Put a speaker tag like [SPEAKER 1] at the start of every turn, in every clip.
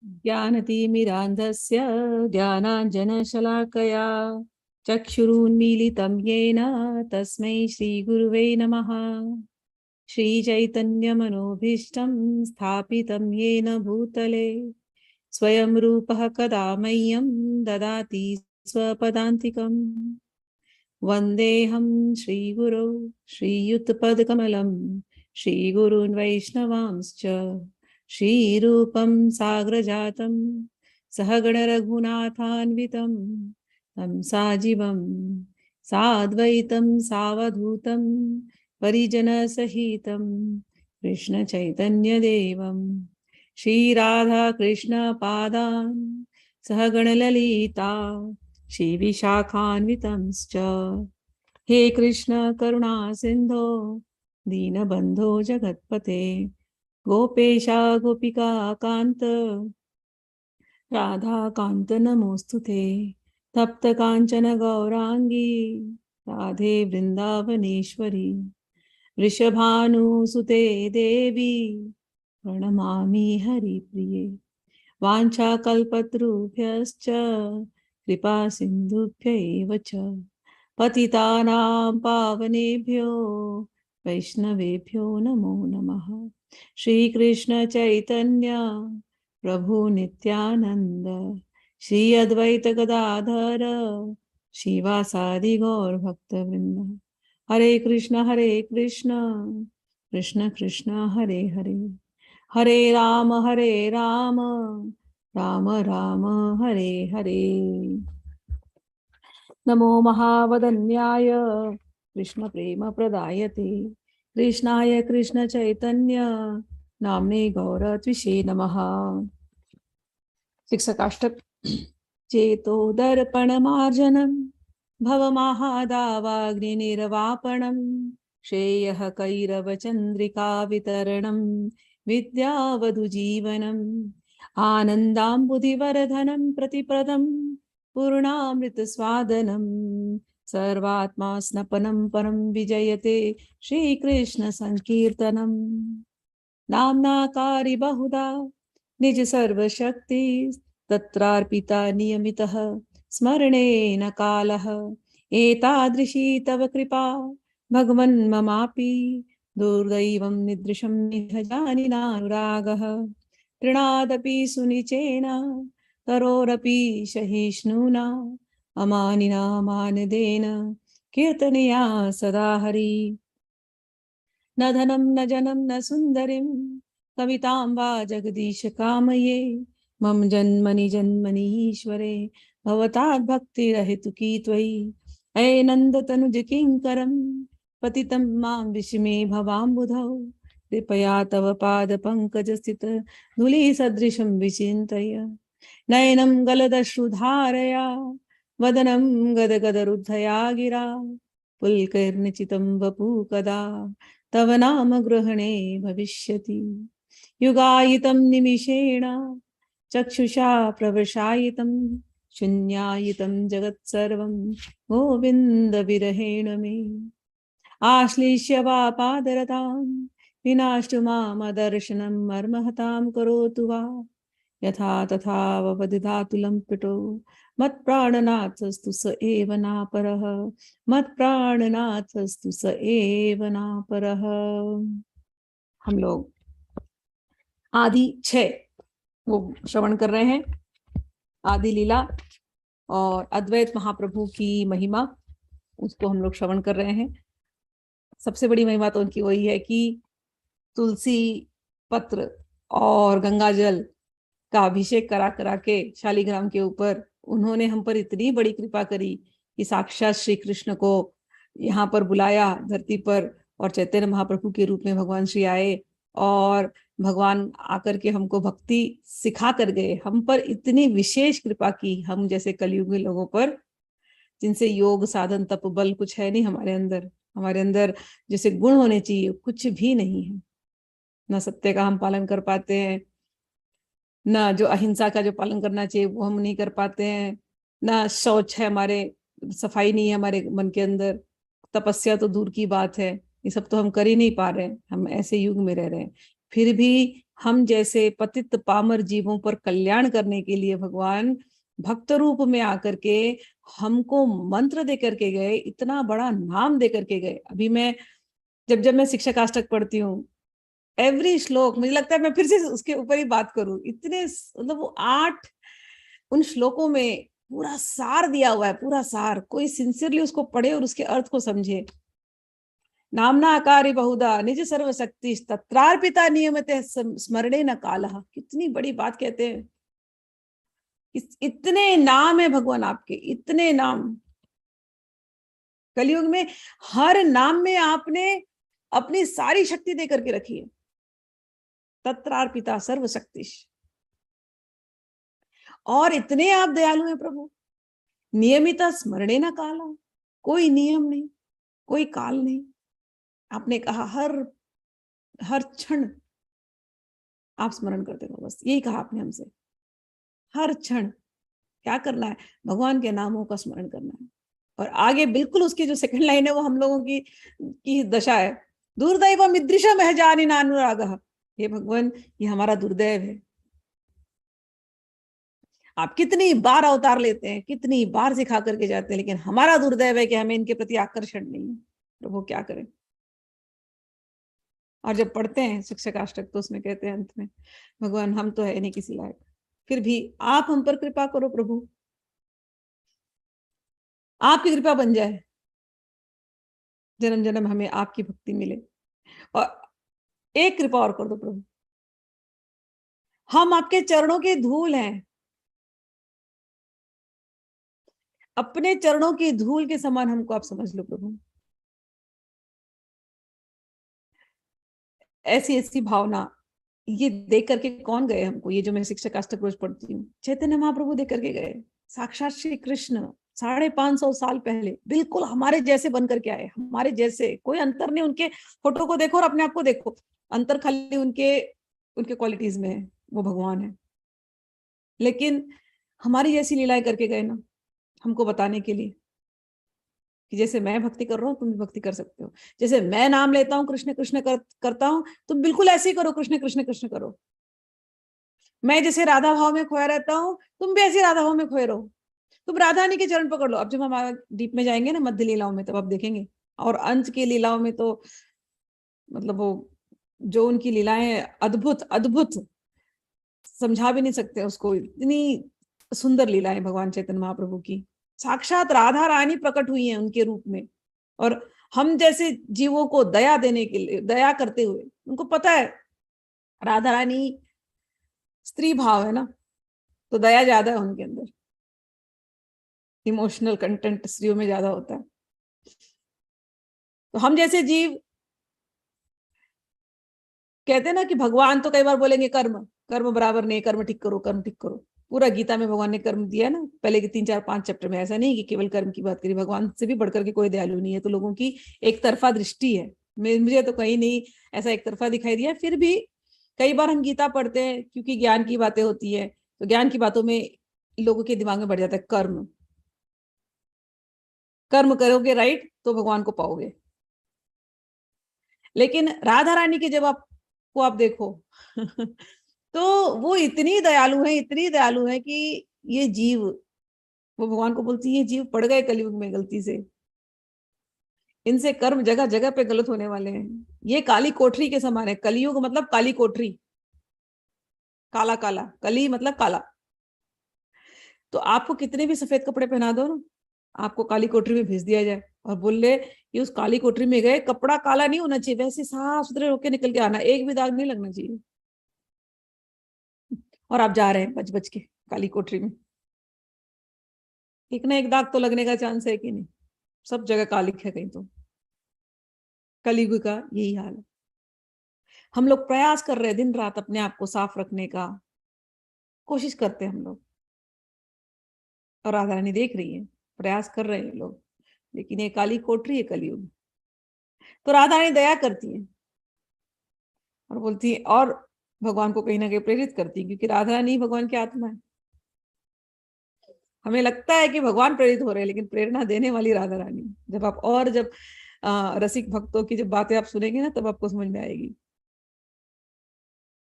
[SPEAKER 1] ज्ञानतिमिरान्धस्य ज्ञानाञ्जनशलाकया चक्षुरुन्मीलितं येन तस्मै श्रीगुरुवे नमः। श्रीचैतन्यमनोभीष्टं स्थापितं येन भूतले स्वयं रूपः कदा मह्यं ददाति स्वपदान्तिकम्। वन्देऽहं श्रीगुरौ श्रीयुतपदकमलं श्रीगुरून् वैष्णवांश्च श्रीरूपं साग्रजातं सहगणरघुनाथान्वितं तं साजिवं साद्वैतं सावधूतं परिजनसहितं कृष्णचैतन्यदेवं श्रीराधाकृष्णपादान् सहगणललिता श्रीविशाखान्वितंश्च। हे कृष्ण करुणा सिन्धो दीनबन्धो जगत्पते गोपेशा गोपिका कान्त राधा कान्त नमोस्तुते। तप्त काञ्चन गौरांगी राधे वृन्दावनेश्वरी वृषभानुसुते देवी प्रणमामि हरिप्रिये। वाञ्छाकल्पतरुभ्यश्च कृपा सिन्धुभ्य एव च पतितानां पावनेभ्यो वैष्णवेभ्यो नमो नमः। श्रीकृष्ण चैतन्य प्रभु नित्यानंद श्री अद्वैत गदाधर शिवासादि गौर भक्तवृंद। हरे कृष्ण कृष्ण कृष्ण हरे हरे, हरे राम राम राम हरे हरे। नमो महावदन्याय कृष्ण प्रेम प्रदायते कृष्णाय कृष्ण चैतन्य नाम्ने गौरत्विषे नमः। शिक्षकाष्टक। चेतो दर्पणमार्जनं भवमहादावाग्निर्वापणं श्रेयः कैरवचन्द्रिका वितरणं विद्यावधुजीवनम् आनन्दाम्बुधिवर्धनं प्रतिप्रदं पूर्णामृतस्वादनं सर्वात्मा स्नपनं परं विजयते श्रीकृष्ण संकीर्तनम्। नाम्नाकारि बहुधा निज सर्वशक्ति तत्रार्पिता नियमितः स्मरणेन कालः एतादृशी तव कृपा भगवन् ममापि दुर्दैवं निदृशं निह जानिनानुरागः तृणादपि सुनिचेन करोरपि सहिष्णुना अमानिना मानदेन कीर्तनया सदा हरि। न धनं न जनं न सुन्दरीं कवितां वा जगदीश कामये मम जन्मनि जन्मनि ईश्वरे भवतात् भक्तिरहेतुकी त्वयि। अये नन्दतनुज किङ्करं पतितं मां विस्मे भवाम्बुधौ कृपया तव पादपङ्कजस्थित धूलिसदृशं विचिन्तय नयनं गलदश्रुधारया वदनं गदगदरुद्धया गिरा पुल्कैर्निचितं वपु कदा तव नाम ग्रहणे भविष्यति। युगायितं निमिषेण चक्षुषा प्रवशायितं शून्यायितं जगत्सर्वं गोविन्द विरहेण मे आश्लिष्य वा पादरतां विनाष्टु मामदर्शनं मर्महतां करोतु वा यथा तथा ववदधातुलं पिटो मत्प्राणनाथस्तु स एव नापरः मत्प्राणनाथस्तु स एव नापरः। हम लोग आदि 6 वो श्रवण कर रहे हैं, आदि लीला और अद्वैत महाप्रभु की महिमा, उसको हम लोग श्रवण कर रहे हैं। सबसे बड़ी महिमा तो उनकी वही है कि तुलसी पत्र और गंगा जल का अभिषेक करा करा के शालिग्राम के ऊपर उन्होंने हम पर इतनी बड़ी कृपा करी कि साक्षात श्री कृष्ण को यहाँ पर बुलाया धरती पर और चैतन्य महाप्रभु के रूप में भगवान श्री आए और भगवान आकर के हमको भक्ति सिखा कर गए। हम पर इतनी विशेष कृपा की, हम जैसे कलयुगी लोगों पर जिनसे योग साधन तप बल कुछ है नहीं, हमारे अंदर जैसे गुण होने चाहिए कुछ भी नहीं है। न सत्य का हम पालन कर पाते हैं, ना जो अहिंसा का जो पालन करना चाहिए वो हम नहीं कर पाते हैं, ना शौच है, हमारे सफाई नहीं है हमारे मन के अंदर, तपस्या तो दूर की बात है, ये सब तो हम कर ही नहीं पा रहे हैं। हम ऐसे युग में रह रहे हैं, फिर भी हम जैसे पतित पामर जीवों पर कल्याण करने के लिए भगवान भक्त रूप में आकर के हमको मंत्र दे करके गए, इतना बड़ा नाम दे करके गए। अभी मैं जब जब मैं शिक्षकाष्टक पढ़ती हूँ, एवरी श्लोक मुझे लगता है मैं फिर से उसके ऊपर ही बात करूं, इतने मतलब वो 8 उन श्लोकों में पूरा सार दिया हुआ है, पूरा सार। कोई सिंसियरली उसको पढ़े और उसके अर्थ को समझे। नामना आकारी बहुधा निज सर्वशक्ति तत्रार्पिता नियमते स्मरणे न कालः। कितनी बड़ी बात कहते हैं। इतने नाम है भगवान आपके, इतने नाम। कलयुग में हर नाम में आपने अपनी सारी शक्ति दे करके रखी है। तत्रार्पिता सर्वशक्तिश। और इतने आप दयालु हैं प्रभु। नियमिता स्मरणे न काला। कोई नियम नहीं, कोई काल नहीं। आपने कहा हर क्षण आप स्मरण करते रहो, बस यही कहा आपने हमसे। हर क्षण क्या करना है? भगवान के नामों का स्मरण करना है। और आगे बिल्कुल उसकी जो सेकंड लाइन है वो हम लोगों की दशा है। दुर्दैव मिदृशा महजानी नानुराग। हे भगवान, ये हमारा दुर्दैव है। आप कितनी बार अवतार लेते हैं, कितनी बार सिखा करके जाते हैं, लेकिन हमारा दुर्दैव है कि हमें इनके प्रति आकर्षण नहीं है। प्रभु क्या करें। और जब पढ़ते हैं शिक्षकाष्टक तो उसमें कहते हैं अंत में, भगवान हम तो है नहीं किसी लायक, फिर भी आप हम पर कृपा करो प्रभु, आपकी कृपा बन जाए, जन्म जन्म हमें आपकी भक्ति मिले। और एक कृपा और कर दो प्रभु, हम आपके चरणों की धूल हैं, अपने चरणों की धूल के समान हमको आप समझ लो प्रभु। ऐसी ऐसी भावना ये देख करके कौन गए हमको? ये जो मैं शिक्षकाष्टक रोज पढ़ती हूँ, चैतन्य महाप्रभु देख करके गए। साक्षात श्री कृष्ण 550 साल पहले बिल्कुल हमारे जैसे बन करके आए, हमारे जैसे। कोई अंतर नहीं। उनके फोटो को देखो और अपने आप को देखो, अंतर खाली उनके उनके क्वालिटीज में है, वो भगवान है। लेकिन हमारी जैसी लीलाएं करके गए ना, हमको बताने के लिए कि जैसे मैं भक्ति कर रहा हूँ तुम भी भक्ति कर सकते हो। जैसे मैं नाम लेता हूँ कृष्ण कृष्ण करता हूँ, तुम बिल्कुल ऐसे ही करो, कृष्ण कृष्ण कृष्ण करो। मैं जैसे राधा भाव में खोया रहता हूँ, तुम भी ऐसे राधा भाव में खोए रहो। तुम राधा रानी के चरण पकड़ लो। अब जब हम डीप में जाएंगे ना, मध्य लीलाओं में, तब आप देखेंगे। और अंश की लीलाओं में तो मतलब वो जो उनकी लीलाएं अद्भुत अद्भुत, समझा भी नहीं सकते उसको। इतनी सुंदर लीलाएं भगवान चैतन्य महाप्रभु की। साक्षात राधा रानी प्रकट हुई हैं उनके रूप में। और हम जैसे जीवों को दया देने के लिए, दया करते हुए, उनको पता है राधा रानी स्त्री भाव है ना, तो दया ज्यादा है उनके अंदर। इमोशनल कंटेंट स्त्रियों में ज्यादा होता है। तो हम जैसे जीव कहते हैं ना कि भगवान तो कई बार बोलेंगे कर्म कर्म बराबर नहीं, कर्म ठीक करो, कर्म ठीक करो। पूरा गीता में भगवान ने कर्म दिया है ना, पहले के 3 4 5 चैप्टर में। ऐसा नहीं कि केवल कर्म की बात करी, भगवान से भी बढ़कर के कोई दयालु नहीं है। तो लोगों की एक तरफा दृष्टि है। मुझे तो कहीं नहीं ऐसा एक तरफा दिखाई दिया। फिर भी कई बार हम गीता पढ़ते हैं क्योंकि ज्ञान की बातें होती है, तो ज्ञान की बातों में लोगों के दिमाग में बढ़ जाता है कर्म। कर्म करोगे राइट तो भगवान को पाओगे। लेकिन राधा रानी के जब आप देखो तो वो इतनी दयालु है, इतनी दयालु है कि ये जीव, वो भगवान को बोलती है ये जीव पड़ गए कलयुग में गलती से, इनसे कर्म जगह जगह पे गलत होने वाले हैं। ये काली कोठरी के समान है। कलयुग मतलब काली कोठरी, काला काला, कली मतलब काला। तो आपको कितने भी सफेद कपड़े पहना दो ना, आपको काली कोठरी में भेज दिया जाए और बोल ले कि उस काली कोठरी में गए, कपड़ा काला नहीं होना चाहिए, वैसे साफ सुथरे होके निकल के आना, एक भी दाग नहीं लगना चाहिए। और आप जा रहे हैं बच बच के काली कोठरी में, एक ना एक दाग तो लगने का चांस है कि नहीं? सब जगह कालिक है कहीं तो। कलयुग का यही हाल है। हम लोग प्रयास कर रहे हैं दिन रात अपने आप को साफ रखने का, कोशिश करते हैं हम लोग। और राधा रानी देख रही है, प्रयास कर रहे हैं लोग, लेकिन ये काली कोठरी है कलयुग। तो राधा रानी दया करती है और बोलती है, और भगवान को कहीं ना कहीं प्रेरित करती है, क्योंकि राधा रानी भगवान की आत्मा है। हमें लगता है कि भगवान प्रेरित हो रहे हैं, लेकिन प्रेरणा देने वाली राधा रानी। जब रसिक भक्तों की जब बातें आप सुनेंगे ना, तब आपको समझ में आएगी।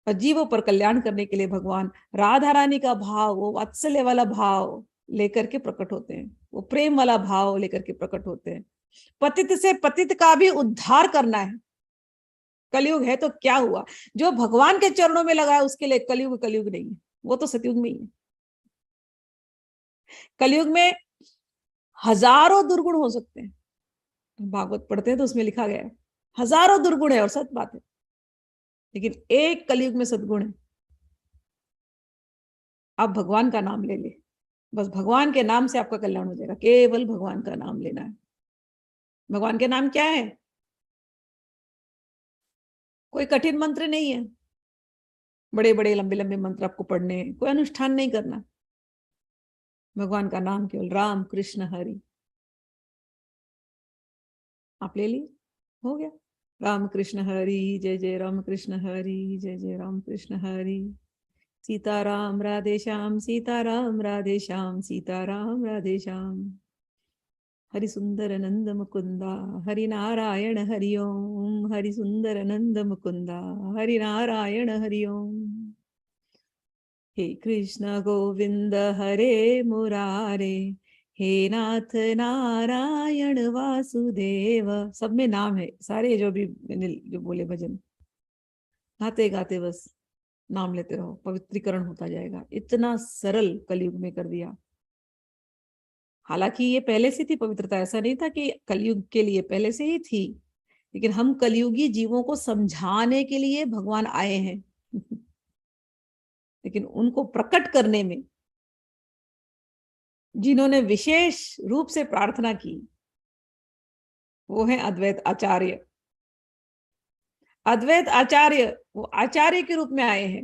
[SPEAKER 1] और जीवों पर कल्याण करने के लिए भगवान राधा रानी का भाव, वो वात्सल्य वाला भाव लेकर के प्रकट होते हैं, वो प्रेम वाला भाव लेकर के प्रकट होते हैं। पतित से पतित का भी उद्धार करना है। कलयुग है तो क्या हुआ, जो भगवान के चरणों में लगा है उसके लिए कलयुग कलयुग नहीं है, वो तो सतयुग में ही है। कलयुग में हजारों दुर्गुण हो सकते हैं, भागवत पढ़ते हैं तो उसमें लिखा गया है हजारों दुर्गुण है, और सच बात है, लेकिन एक कलयुग में सद्गुण है। आप भगवान का नाम ले ले, बस भगवान के नाम से आपका कल्याण हो जाएगा, केवल भगवान का नाम लेना है। भगवान के नाम क्या है? कोई कठिन मंत्र नहीं है, बड़े बड़े लंबे लंबे मंत्र आपको पढ़ने, कोई अनुष्ठान नहीं करना। भगवान का नाम केवल राम कृष्ण हरि, आप ले लिए, हो गया। राम कृष्ण हरि जय जय राम कृष्ण हरि जय जय राम कृष्ण हरि। सीताराम राधे श्याम, सीताराम राधे श्याम, सीताराम राधे श्याम। हरि सुंदर नंद मुकुंदा, हरि नारायण हरि ओम, हरि सुंदर नंद मुकुंदा, हरि नारायण हरि ओम। हे कृष्ण गोविंद हरे मुरारे, हे नाथ नारायण वासुदेव। सब में नाम है, सारे जो भी मैंने जो बोले भजन, गाते गाते बस नाम लेते रहो, पवित्रीकरण होता जाएगा। इतना सरल कलयुग में कर दिया। हालांकि ये पहले से थी पवित्रता, ऐसा नहीं था कि कलयुग के लिए, पहले से ही थी, लेकिन हम कलयुगी जीवों को समझाने के लिए भगवान आए हैं लेकिन उनको प्रकट करने में जिन्होंने विशेष रूप से प्रार्थना की वो है अद्वैत आचार्य। अद्वैत आचार्य वो आचार्य के रूप में आए हैं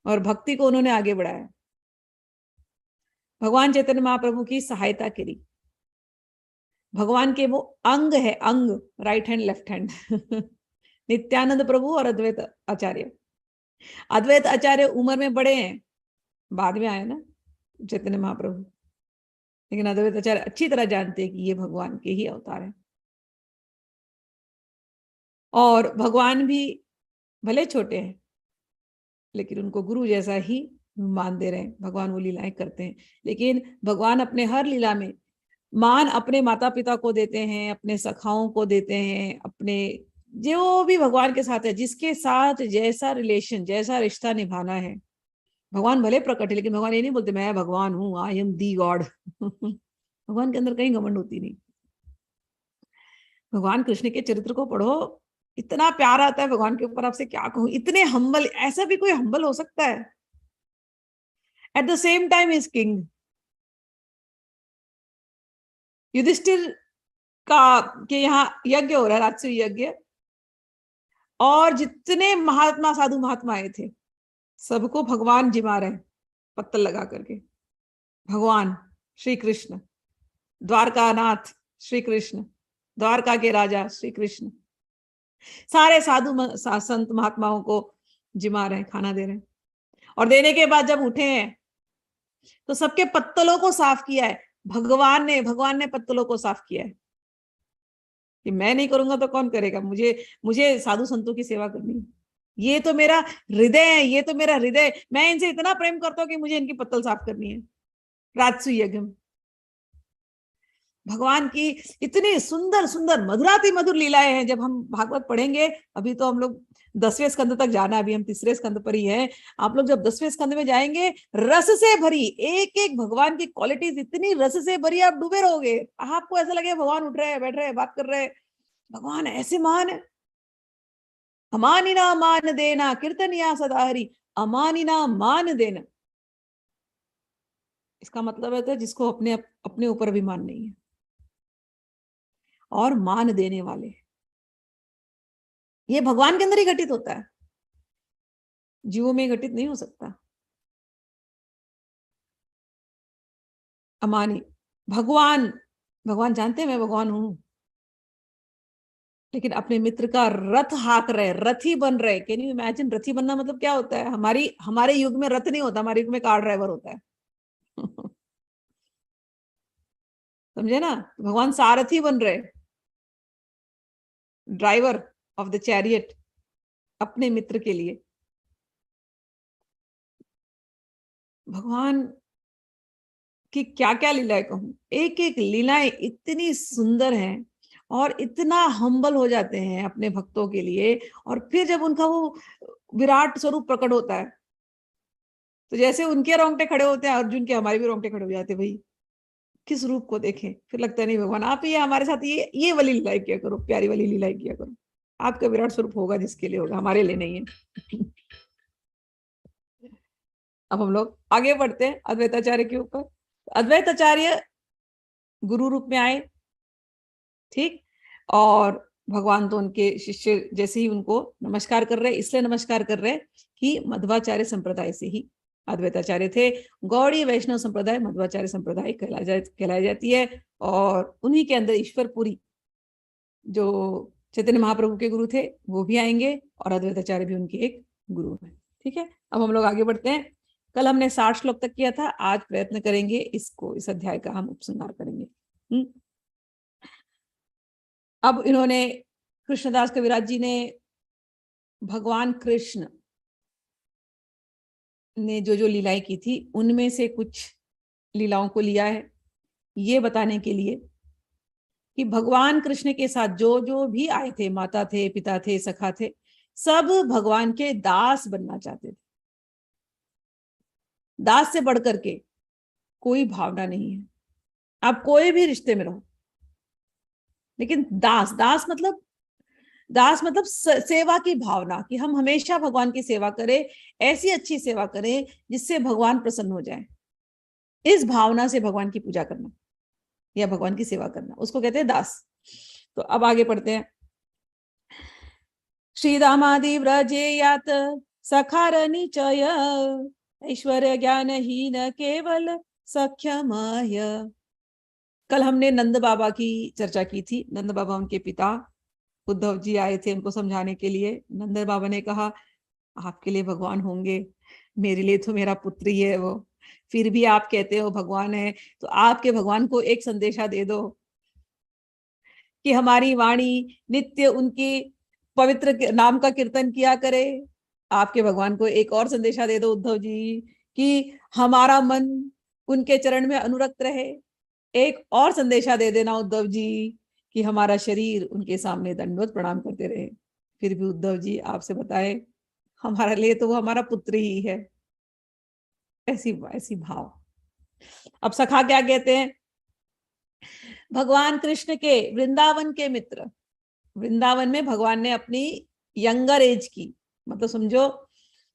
[SPEAKER 1] और भक्ति को उन्होंने आगे बढ़ाया। भगवान चैतन्य महाप्रभु की सहायता करी। भगवान के वो अंग है, अंग, right hand left hand Nityananda Prabhu और अद्वैत आचार्य। अद्वैत आचार्य उम्र में बड़े हैं, बाद में आए ना चैतन्य महाप्रभु, लेकिन अद्वैत आचार्य अच्छी तरह जानते हैं कि ये भगवान के ही अवतार है। और भगवान भी भले छोटे हैं लेकिन उनको गुरु जैसा ही मान दे रहे हैं। भगवान वो लीलाएं करते हैं, लेकिन भगवान अपने हर लीला में मान अपने माता पिता को देते हैं, अपने सखाओं को देते हैं, अपने जो भी भगवान के साथ है, जिसके साथ जैसा रिलेशन, जैसा रिश्ता निभाना है। भगवान भले प्रकट है लेकिन भगवान ये नहीं बोलते मैं भगवान हूं, आई एम दी गॉड भगवान के अंदर कहीं घमंड होती नहीं। भगवान कृष्ण के चरित्र को पढ़ो, इतना प्यार आता है भगवान के ऊपर, आपसे क्या कहूं, इतने हम्बल। ऐसा भी कोई हम्बल हो सकता है? At the same time is king. Yudhishthira का के यहाँ यज्ञ हो रहा है, राजसूय यज्ञ, और जितने महात्मा साधु महात्मा आए थे सबको भगवान जिमा रहे हैं पत्तल लगा करके। भगवान श्री कृष्ण, द्वारकानाथ श्री कृष्ण, द्वारका के राजा श्री कृष्ण, सारे साधु संत महात्माओं को जिमा रहे हैं, खाना दे रहे हैं। और देने के बाद जब उठे हैं तो सबके पत्तलों को साफ किया है भगवान ने पत्तलों को साफ किया है कि मैं नहीं करूंगा तो कौन करेगा, मुझे साधु संतों की सेवा करनी है। ये तो मेरा हृदय है, ये तो मेरा हृदय, मैं इनसे इतना प्रेम करता हूं कि मुझे इनकी पत्तल साफ करनी है। राजसूय यज्ञ में भगवान की इतनी सुंदर सुंदर मधुराति मधुर लीलाएं हैं। जब हम भागवत पढ़ेंगे, अभी तो हम लोग 10वें स्कंद तक जाना, अभी हम 3रे स्कंद पर ही हैं। आप लोग जब 10वें स्कंद में जाएंगे, रस से भरी एक एक भगवान की क्वालिटीज इतनी रस से भरी, आप डूबे रहोगे। आपको ऐसा लगेगा भगवान उठ रहे हैं, बैठ रहे हैं, बात कर रहे हैं, भगवान ऐसे महान है। अमानिना मान देना कीर्तनिया सदा हरि, अमानिना मान देना, इसका मतलब है जिसको अपने ऊपर अभिमान नहीं है और मान देने वाले, ये भगवान के अंदर ही घटित होता है, जीवों में घटित नहीं हो सकता। अमानी भगवान जानते हैं मैं भगवान हूं, लेकिन अपने मित्र का रथ हाँक रहे, रथी बन रहे। Can you imagine? रथी बनना मतलब क्या होता है? हमारे युग में रथ नहीं होता, हमारे युग में कार ड्राइवर होता है समझे ना? भगवान सारथी बन रहे, ड्राइवर ऑफ द चैरियट अपने मित्र के लिए। भगवान की क्या क्या लीलाएं कहूं, एक एक लीलाएं इतनी सुंदर हैं और इतना हम्बल हो जाते हैं अपने भक्तों के लिए। और फिर जब उनका वो विराट स्वरूप प्रकट होता है तो जैसे उनके रोंगटे खड़े होते हैं, अर्जुन के हमारे भी रोंगटे खड़े हो जाते हैं। भाई किस रूप को देखें, फिर लगता है नहीं भगवान आप ये हमारे साथ ये वाली लीलाएं किया करो, प्यारी वाली लीलाएं किया करो। आपका विराट स्वरूप होगा जिसके लिए होगा, हमारे लिए नहीं है। अब हम लोग आगे बढ़ते हैं अद्वैताचार्य के ऊपर। अद्वैताचार्य गुरु रूप में आए, ठीक। और भगवान तो उनके शिष्य जैसे ही उनको नमस्कार कर रहे, इसलिए नमस्कार कर रहे कि मध्वाचार्य संप्रदाय से ही अद्वैताचार्य थे। गौड़ी वैष्णव संप्रदाय मध्वाचार्य संप्रदाय कहलाई जाती है। और उन्हीं के अंदर ईश्वरपुरी जो चैतन्य महाप्रभु के गुरु थे वो भी आएंगे और अद्वैताचार्य भी उनके एक गुरु है। ठीक है, अब हम लोग आगे बढ़ते हैं। कल हमने 60 श्लोक तक किया था, आज प्रयत्न करेंगे इसको, इस अध्याय का हम उपसंहार करेंगे। अब इन्होंने, कृष्णदास कविराज जी ने भगवान कृष्ण ने जो जो लीलाएं की थी उनमें से कुछ लीलाओं को लिया है ये बताने के लिए कि भगवान कृष्ण के साथ जो जो भी आए थे, माता थे, पिता थे, सखा थे, सब भगवान के दास बनना चाहते थे। दास से बढ़कर के कोई भावना नहीं है। आप कोई भी रिश्ते में रहो, लेकिन दास, दास मतलब सेवा की भावना, कि हम हमेशा भगवान की सेवा करें, ऐसी अच्छी सेवा करें जिससे भगवान प्रसन्न हो जाए। इस भावना से भगवान की पूजा करना या भगवान की सेवा करना, उसको कहते हैं दास। तो अब आगे पढ़ते हैं। श्रीरामादि व्रजेयात सखार निचय ऐश्वर्य ज्ञान हीन केवल सख्यमय। कल हमने नंद बाबा की चर्चा की थी। नंद बाबा उनके पिता उद्धव जी आए थे उनको समझाने के लिए। नंद बाबा ने कहा आपके लिए भगवान होंगे, मेरे लिए तो मेरा पुत्र ही है वो, फिर भी आप कहते हो भगवान है, तो आपके भगवान को एक संदेशा दे दो कि हमारी वाणी नित्य उनकी पवित्र नाम का कीर्तन किया करे। आपके भगवान को एक और संदेशा दे दो उद्धव जी कि हमारा मन उनके चरण में अनुरक्त रहे। एक और संदेशा दे देना उद्धव जी कि हमारा शरीर उनके सामने दंडवत प्रणाम करते रहे। फिर भी उद्धव जी आपसे बताए हमारे लिए तो वो हमारा पुत्र ही है। ऐसी ऐसी भाव। अब सखा क्या कहते हैं? भगवान कृष्ण के वृंदावन के मित्र। वृंदावन में भगवान ने अपनी यंगर एज की, मतलब समझो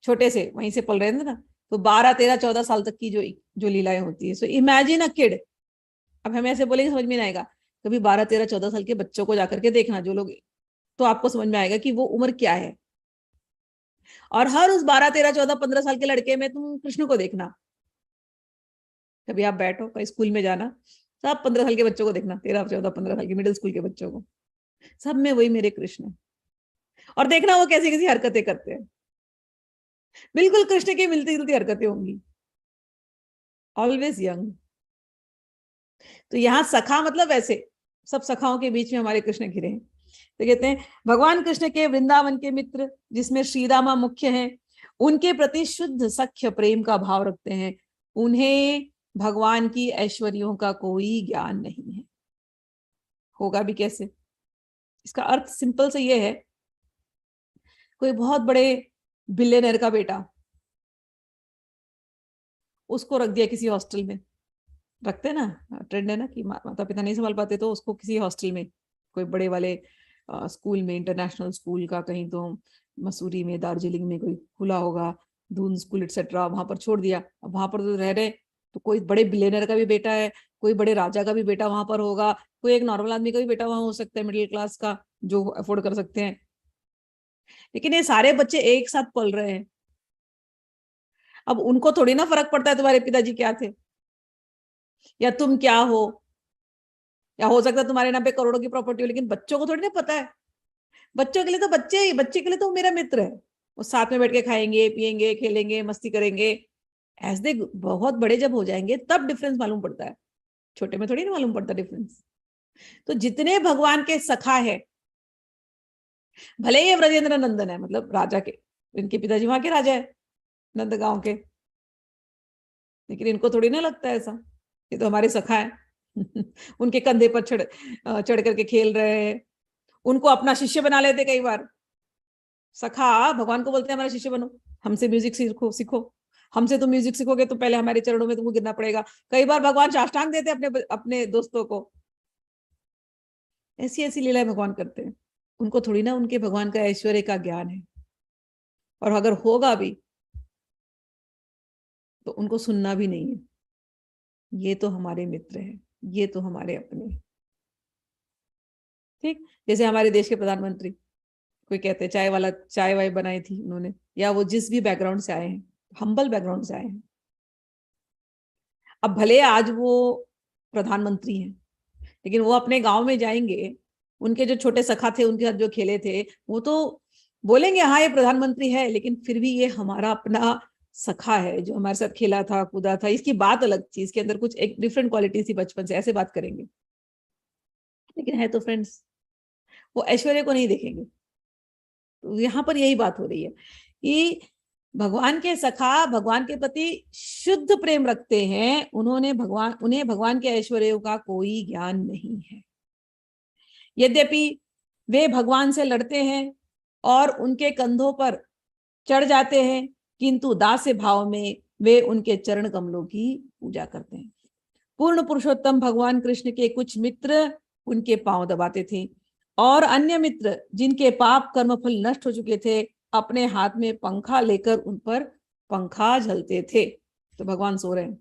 [SPEAKER 1] छोटे से वहीं से पल रहे थे ना, तो 12, 13, 14 साल तक की जो जो लीलाएं होती है। So imagine a kid. अब हम ऐसे बोलेंगे समझ में नहीं आएगा, कभी 12, 13, 14 साल के बच्चों को जाकर के देखना जो लोग, तो आपको समझ में आएगा कि वो उम्र क्या है। और हर उस 12, 13, 14, 15 साल के लड़के में तुम कृष्ण को देखना। कभी आप बैठो कहीं स्कूल में जाना, सब 15 साल के बच्चों को देखना, 13, 14, 15 साल के मिडिल स्कूल के बच्चों को, सब में वही मेरे कृष्ण। और देखना वो कैसी कैसी हरकतें करते हैं, बिल्कुल कृष्ण की मिलती जुलती हरकतें होंगी। Always young. तो यहाँ सखा मतलब वैसे सब सखाओं के बीच में हमारे कृष्ण घिरे हैं। तो कहते हैं भगवान कृष्ण के वृंदावन के मित्र, जिसमें श्री रामा मुख्य हैं, उनके प्रति शुद्ध सख्य प्रेम का भाव रखते हैं। उन्हें भगवान की ऐश्वर्यों का कोई ज्ञान नहीं है। होगा भी कैसे? इसका अर्थ सिंपल से ये है, कोई बहुत बड़े बिलियनर का बेटा, उसको रख दिया किसी हॉस्टल में, रखते हैं ना, ट्रेंड है ना कि माता पिता नहीं संभाल पाते तो उसको किसी हॉस्टल में, कोई बड़े वाले स्कूल में, इंटरनेशनल स्कूल का, कहीं तो मसूरी में, दार्जिलिंग में कोई खुला होगा, दून स्कूल एक्सेट्रा, वहां पर छोड़ दिया। अब वहां पर तो रह रहे, तो कोई बड़े बिलियनर का भी बेटा है, कोई बड़े राजा का भी बेटा वहां पर होगा, कोई एक नॉर्मल आदमी का भी बेटा वहां हो सकता है, मिडिल क्लास का जो अफोर्ड कर सकते हैं। लेकिन ये सारे बच्चे एक साथ पल रहे हैं। अब उनको थोड़ी ना फर्क पड़ता है तुम्हारे पिताजी क्या थे या तुम क्या हो, या हो सकता है तुम्हारे नाम पे करोड़ों की प्रॉपर्टी हो, लेकिन बच्चों को थोड़ी ना पता है। बच्चों के लिए तो बच्चे ही, बच्चे के लिए तो वो मेरा मित्र है, वो साथ में बैठ के खाएंगे, पिएंगे, खेलेंगे, मस्ती करेंगे। एज दे बहुत बड़े जब हो जाएंगे तब डिफरेंस मालूम पड़ता है, छोटे में थोड़ी ना मालूम पड़ता डिफरेंस। तो जितने भगवान के सखा है, भले ही व्रजेंद्र नंदन है, मतलब राजा के, इनके पिताजी वहां के राजा है, नंद गांव के, लेकिन इनको थोड़ी ना लगता है ऐसा, ये तो हमारे सखा है। उनके कंधे पर चढ़ करके खेल रहे हैं, उनको अपना शिष्य बना लेते कई बार। सखा भगवान को बोलते हैं हमारा शिष्य बनो, हमसे म्यूजिक सीखो सीखो, हमसे तुम म्यूजिक सीखोगे तो पहले हमारे चरणों में तुमको गिरना पड़ेगा। कई बार भगवान साष्टांग देते अपने अपने दोस्तों को। ऐसी ऐसी लीलाएं भगवान करते हैं। उनको थोड़ी ना उनके भगवान का ऐश्वर्य का ज्ञान है, और अगर होगा भी तो उनको सुनना भी नहीं है। ये तो हमारे मित्र हैं, ये तो हमारे अपने। ठीक, जैसे हमारे देश के प्रधानमंत्री, कोई कहते हैं चाय वाला, चाय वाय बनाई थी उन्होंने, या वो जिस भी बैकग्राउंड से आए हैं, हम्बल बैकग्राउंड से आए हैं। अब भले आज वो प्रधानमंत्री हैं, लेकिन वो अपने गांव में जाएंगे, उनके जो छोटे सखा थे उनके साथ जो खेले थे, वो तो बोलेंगे हाँ ये प्रधानमंत्री है, लेकिन फिर भी ये हमारा अपना सखा है जो हमारे साथ खेला था कूदा था। इसकी बात अलग थी, इसके अंदर कुछ एक डिफरेंट क्वालिटी थी बचपन से, ऐसे बात करेंगे। लेकिन है तो फ्रेंड्स, वो ऐश्वर्य को नहीं देखेंगे। तो यहाँ पर यही बात हो रही है कि भगवान के सखा भगवान के प्रति शुद्ध प्रेम रखते हैं, उन्हें भगवान के ऐश्वर्य का कोई ज्ञान नहीं है। यद्यपि वे भगवान से लड़ते हैं और उनके कंधों पर चढ़ जाते हैं, किंतु दास्य भाव में वे उनके चरण कमलों की पूजा करते हैं। पूर्ण पुरुषोत्तम भगवान कृष्ण के कुछ मित्र उनके पांव दबाते थे, और अन्य मित्र जिनके पाप कर्मफल नष्ट हो चुके थे अपने हाथ में पंखा लेकर उन पर पंखा झलते थे। तो भगवान सो रहे हैं,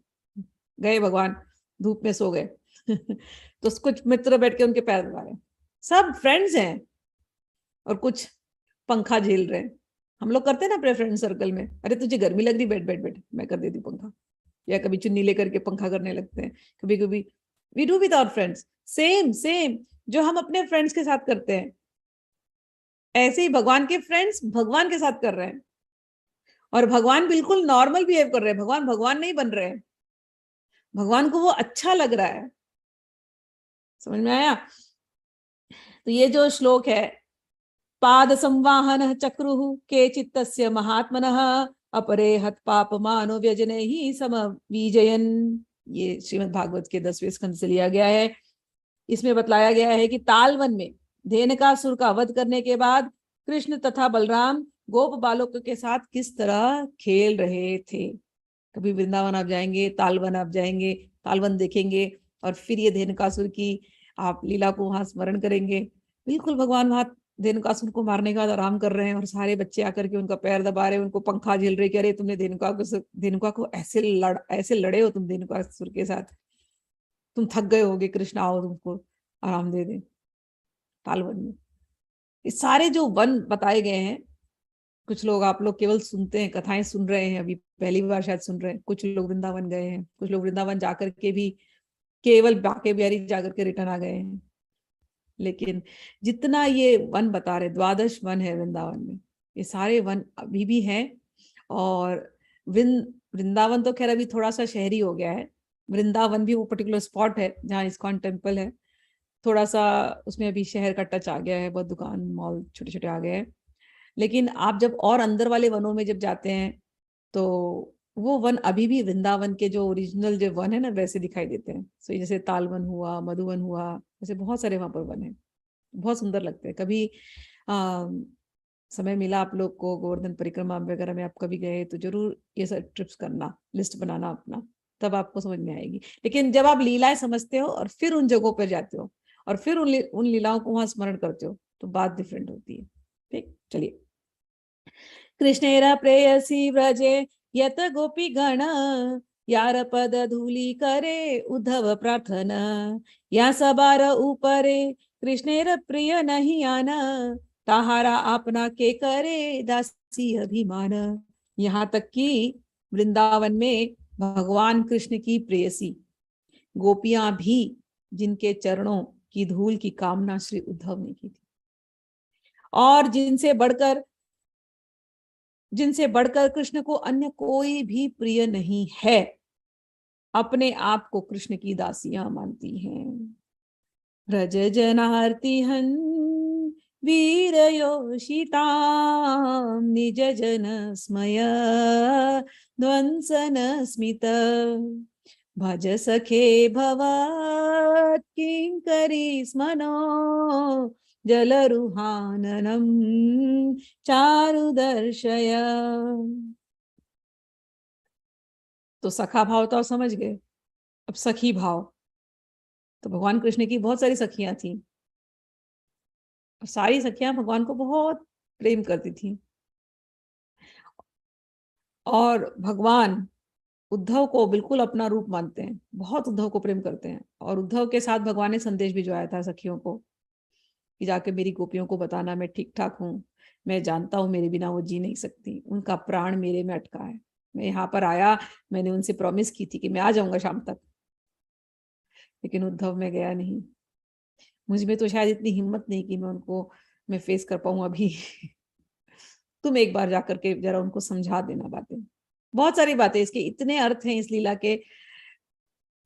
[SPEAKER 1] गए भगवान धूप में सो गए। तो कुछ मित्र बैठ के उनके पैर दबा रहे हैं, सब फ्रेंड्स हैं और कुछ पंखा झेल रहे हैं। हम लोग करते हैं ना अपने फ्रेंड सर्कल में, अरे तुझे गर्मी लग रही, बैठ बैठ बैठ, मैं कर देती पंखा, या कभी चुन्नी लेकर के पंखा करने लगते हैं। कभी कभी we do with our friends, same same जो हम अपने फ्रेंड्स के साथ करते हैं, ऐसे ही भगवान के फ्रेंड्स भगवान के साथ कर रहे हैं। और भगवान बिल्कुल नॉर्मल बिहेव कर रहे हैं, भगवान भगवान नहीं बन रहे हैं, भगवान को वो अच्छा लग रहा है। समझ में आया? तो ये जो श्लोक है, पाद संवाहन चक्रुः के चित्तस्य महात्मनः अपरे हत पाप मानो व्यजने ही सम विजयन, ये श्रीमद् भागवत के 10वें स्कंद से लिया गया है। इसमें बतलाया गया है कि तालवन में धेनुकासुर का वध करने के बाद कृष्ण तथा बलराम गोप बालकों के साथ किस तरह खेल रहे थे। कभी वृंदावन आप जाएंगे, तालवन आप जाएंगे, तालवन देखेंगे, और फिर ये धेनुकासुर की आप लीला को वहां स्मरण करेंगे। बिल्कुल भगवान वहां धेनुकासुर को मारने के बाद आराम कर रहे हैं, और सारे बच्चे आकर के उनका पैर दबा रहे हैं, उनको पंखा झेल रहे कि अरे तुमने धेनुका को ऐसे लड़े हो तुम धेनुकासुर के साथ, तुम थक गए होगे, कृष्ण आओ तुमको आराम दे दे। तालवन में ये सारे जो वन बताए गए हैं, कुछ लोग, आप लोग केवल सुनते हैं, कथाएं सुन रहे हैं, अभी पहली बार शायद सुन रहे हैं, कुछ लोग वृंदावन गए हैं, कुछ लोग वृंदावन जाकर के भी केवल बांके बिहारी जाकर के रिटर्न आ गए हैं। लेकिन जितना ये वन बता रहे, 12 वन है वृंदावन में, ये सारे वन अभी भी हैं। और वृंदावन तो खैर अभी थोड़ा सा शहरी हो गया है, वृंदावन भी वो पर्टिकुलर स्पॉट है जहाँ इस्कॉन टेम्पल है, थोड़ा सा उसमें अभी शहर का टच आ गया है, बहुत दुकान मॉल छोटे छोटे आ गए हैं। लेकिन आप जब और अंदर वाले वनों में जब जाते हैं तो वो वन अभी भी वृंदावन के जो ओरिजिनल जो वन है ना वैसे दिखाई देते हैं। सो जैसे तालवन हुआ, मधुवन हुआ, ऐसे बहुत सारे वहां पर वन है, बहुत सुंदर लगते हैं। कभी समय मिला आप लोग को, गोवर्धन परिक्रमा वगैरह में आप कभी गए तो जरूर ये सब ट्रिप्स करना, लिस्ट बनाना अपना, तब आपको समझ में आएगी। लेकिन जब आप लीलाएं समझते हो और फिर उन जगहों पर जाते हो और फिर उन लीलाओं को वहां स्मरण करते हो तो बात डिफरेंट होती है। ठीक, चलिए। कृष्णेरा प्रेयसी व्रजे यत गोपी गण, यार पद धूली करे उद्धव प्रार्थना, या सबार ऊपरे कृष्णेर प्रिय नहीं आना, ताहारा अपना के करे दासी अभिमान। यहाँ तक कि वृंदावन में भगवान कृष्ण की प्रेयसी गोपियां भी, जिनके चरणों की धूल की कामना श्री उद्धव ने की थी, और जिनसे बढ़कर कृष्ण को अन्य कोई भी प्रिय नहीं है, अपने आप को कृष्ण की दासियां मानती हैं। ब्रज जनार्ति हन वीरयोषितां निज जन स्मय ध्वंसन स्मित भज सखे भवत् किंकरी स्मनो जलरुहाननं चारु दर्शय। तो सखा भाव तो आप समझ गए, अब सखी भाव। तो भगवान कृष्ण की बहुत सारी सखियां थी, सारी सखियां भगवान को बहुत प्रेम करती थी, और भगवान उद्धव को बिल्कुल अपना रूप मानते हैं, बहुत उद्धव को प्रेम करते हैं। और उद्धव के साथ भगवान ने संदेश भिजवाया था सखियों को कि जाके मेरी गोपियों को बताना मैं ठीक ठाक हूँ, मैं जानता हूँ मेरे बिना वो जी नहीं सकती, उनका प्राण मेरे में अटका है। मैं यहाँ पर आया, मैंने उनसे प्रॉमिस की थी कि मैं आ जाऊंगा शाम तक, लेकिन उद्धव में गया नहीं। मुझ में तो शायद इतनी हिम्मत नहीं कि मैं फेस कर पाऊं अभी। तुम एक बार जाकर के जरा उनको समझा देना बातें। बहुत सारी बातें, इसके इतने अर्थ हैं, इस लीला के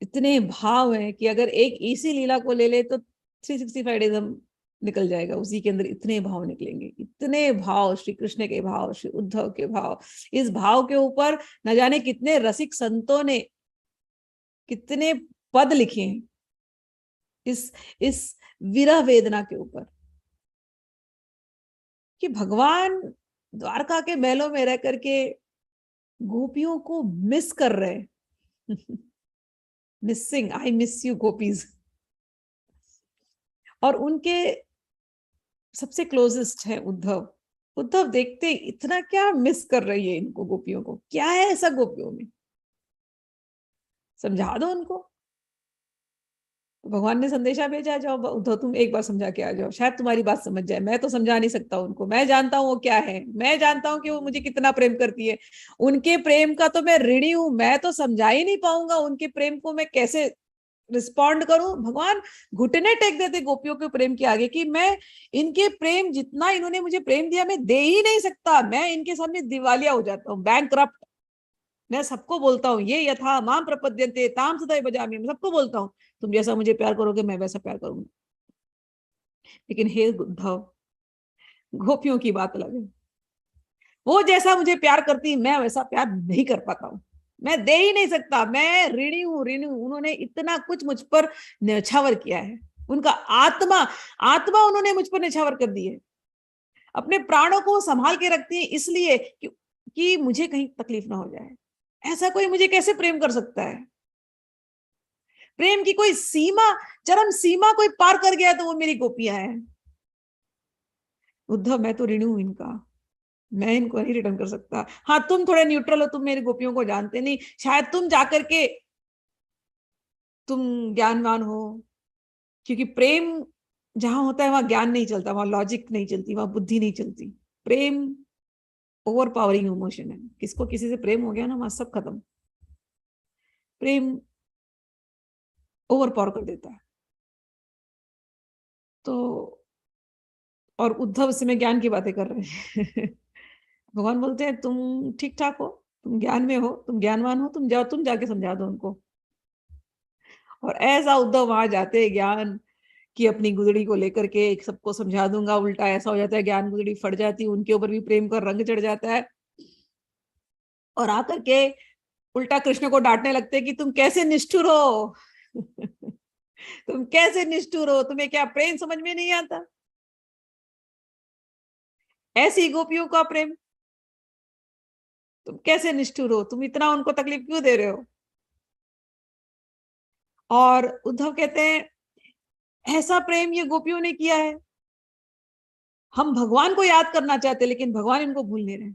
[SPEAKER 1] इतने भाव हैं कि अगर एक इसी लीला को ले ले तो 365 डेज हम निकल जाएगा, उसी के अंदर इतने भाव निकलेंगे, इतने भाव, श्री कृष्ण के भाव, श्री उद्धव के भाव। इस भाव के ऊपर न जाने कितने रसिक संतों ने कितने पद लिखे हैं, इस विरह वेदना के ऊपर, कि भगवान द्वारका के महलों में रह करके गोपियों को मिस कर रहे। Missing, I miss you gopis. और उनके सबसे क्लोजेस्ट है उद्धव। उद्धव देखते इतना क्या मिस कर रही है इनको, गोपियों को क्या है ऐसा गोपियों में, समझा दो उनको। भगवान ने संदेशा भेजा, जाओ उद्धव तुम एक बार समझा के आ जाओ, शायद तुम्हारी बात समझ जाए। मैं तो समझा नहीं सकता उनको, मैं जानता हूँ वो क्या है, मैं जानता हूँ कि वो मुझे कितना प्रेम करती है। उनके प्रेम का तो मैं ऋणी हूं, मैं तो समझा ही नहीं पाऊंगा उनके प्रेम को, मैं कैसे रिस्पॉन्ड करूं। भगवान घुटने टेक देते गोपियों के प्रेम के आगे कि मैं इनके प्रेम जितना इन्होंने मुझे प्रेम दिया मैं दे ही नहीं सकता, मैं इनके सामने दिवालिया हो जाता हूँ, बैंकरप्ट। मैं सबको बोलता हूँ ये यथा माम प्रपद्यन्ते ताम सदैव भजामि, मैं सबको बोलता हूँ तुम जैसा मुझे प्यार करोगे मैं वैसा प्यार करूंगा। लेकिन हे उद्धव, गोपियों की बात अलग है। वो जैसा मुझे प्यार करती मैं वैसा प्यार नहीं कर पाता हूँ, मैं दे ही नहीं सकता, मैं ऋणी हूँ, ऋणी हूँ। उन्होंने इतना कुछ मुझ पर न्यौछावर किया है, उनका आत्मा आत्मा उन्होंने मुझ पर न्यौछावर कर दी है। अपने प्राणों को संभाल के रखती है इसलिए कि मुझे कहीं तकलीफ ना हो जाए। ऐसा कोई मुझे कैसे प्रेम कर सकता है? प्रेम की कोई सीमा, चरम सीमा कोई पार कर गया तो वो मेरी गोपियां हैं। उद्धव मैं तो ऋणी हूं इनका, मैं इनको नहीं रिटर्न कर सकता। हाँ तुम थोड़े न्यूट्रल हो, तुम मेरी गोपियों को जानते नहीं, शायद तुम जाकर के तुम ज्ञानवान हो, क्योंकि प्रेम जहां होता है वहां ज्ञान नहीं चलता, वहां लॉजिक नहीं चलती, वहां बुद्धि नहीं चलती। प्रेम ओवर पावरिंग इमोशन है, किसको किसी से प्रेम हो गया ना वहां सब खत्म। प्रेम ओवर पावर कर देता है। तो और उद्धव से में ज्ञान की बातें कर रहे हैं। भगवान बोलते हैं तुम ठीक ठाक हो, तुम ज्ञान में हो, तुम ज्ञानवान हो, तुम जाओ, तुम जाके समझा दो उनको। और ऐसा उद्धव वहां जाते हैं ज्ञान की अपनी गुदड़ी को लेकर के एक सबको समझा दूंगा, उल्टा ऐसा हो जाता है ज्ञान गुदड़ी फट जाती है, उनके ऊपर भी प्रेम का रंग चढ़ जाता है, और आकर के उल्टा कृष्ण को डांटने लगते हैं कि तुम कैसे निष्ठुर हो। तुम कैसे निष्ठुर हो, तुम्हें क्या प्रेम समझ में नहीं आता? ऐसी गोपियों का प्रेम, तुम कैसे निष्ठुर हो, तुम इतना उनको तकलीफ क्यों दे रहे हो? और उद्धव कहते हैं ऐसा प्रेम ये गोपियों ने किया है, हम भगवान को याद करना चाहते लेकिन भगवान इनको भूल नहीं रहे।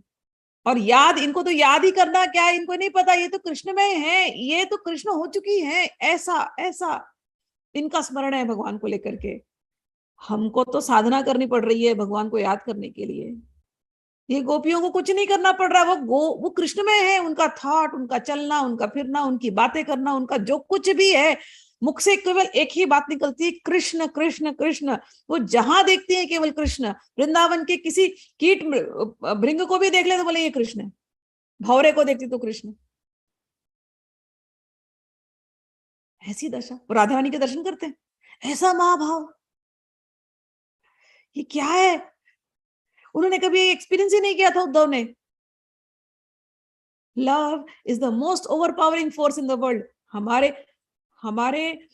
[SPEAKER 1] और याद, इनको तो याद ही करना क्या है, इनको नहीं पता ये तो कृष्ण में है, ये तो कृष्ण हो चुकी है, ऐसा ऐसा इनका स्मरण है भगवान को लेकर के। हमको तो साधना करनी पड़ रही है भगवान को याद करने के लिए, ये गोपियों को कुछ नहीं करना पड़ रहा। वो कृष्ण में है, उनका थॉट, उनका चलना, उनका फिरना, उनकी बातें करना, उनका जो कुछ भी है, मुख से केवल एक ही बात निकलती है, कृष्ण कृष्ण कृष्ण। वो जहां देखती है केवल कृष्ण। वृंदावन के किसी कीट भृंग को भी देख ले तो बोले ये कृष्ण है, भौरे को देखती तो कृष्ण। ऐसी दशा। राधा रानी के दर्शन करते हैं, ऐसा महाभाव ये क्या है? उन्होंने कभी एक्सपीरियंस ही नहीं किया था उद्धव ने। Love is the most overpowering force in the world. हमारे हमारे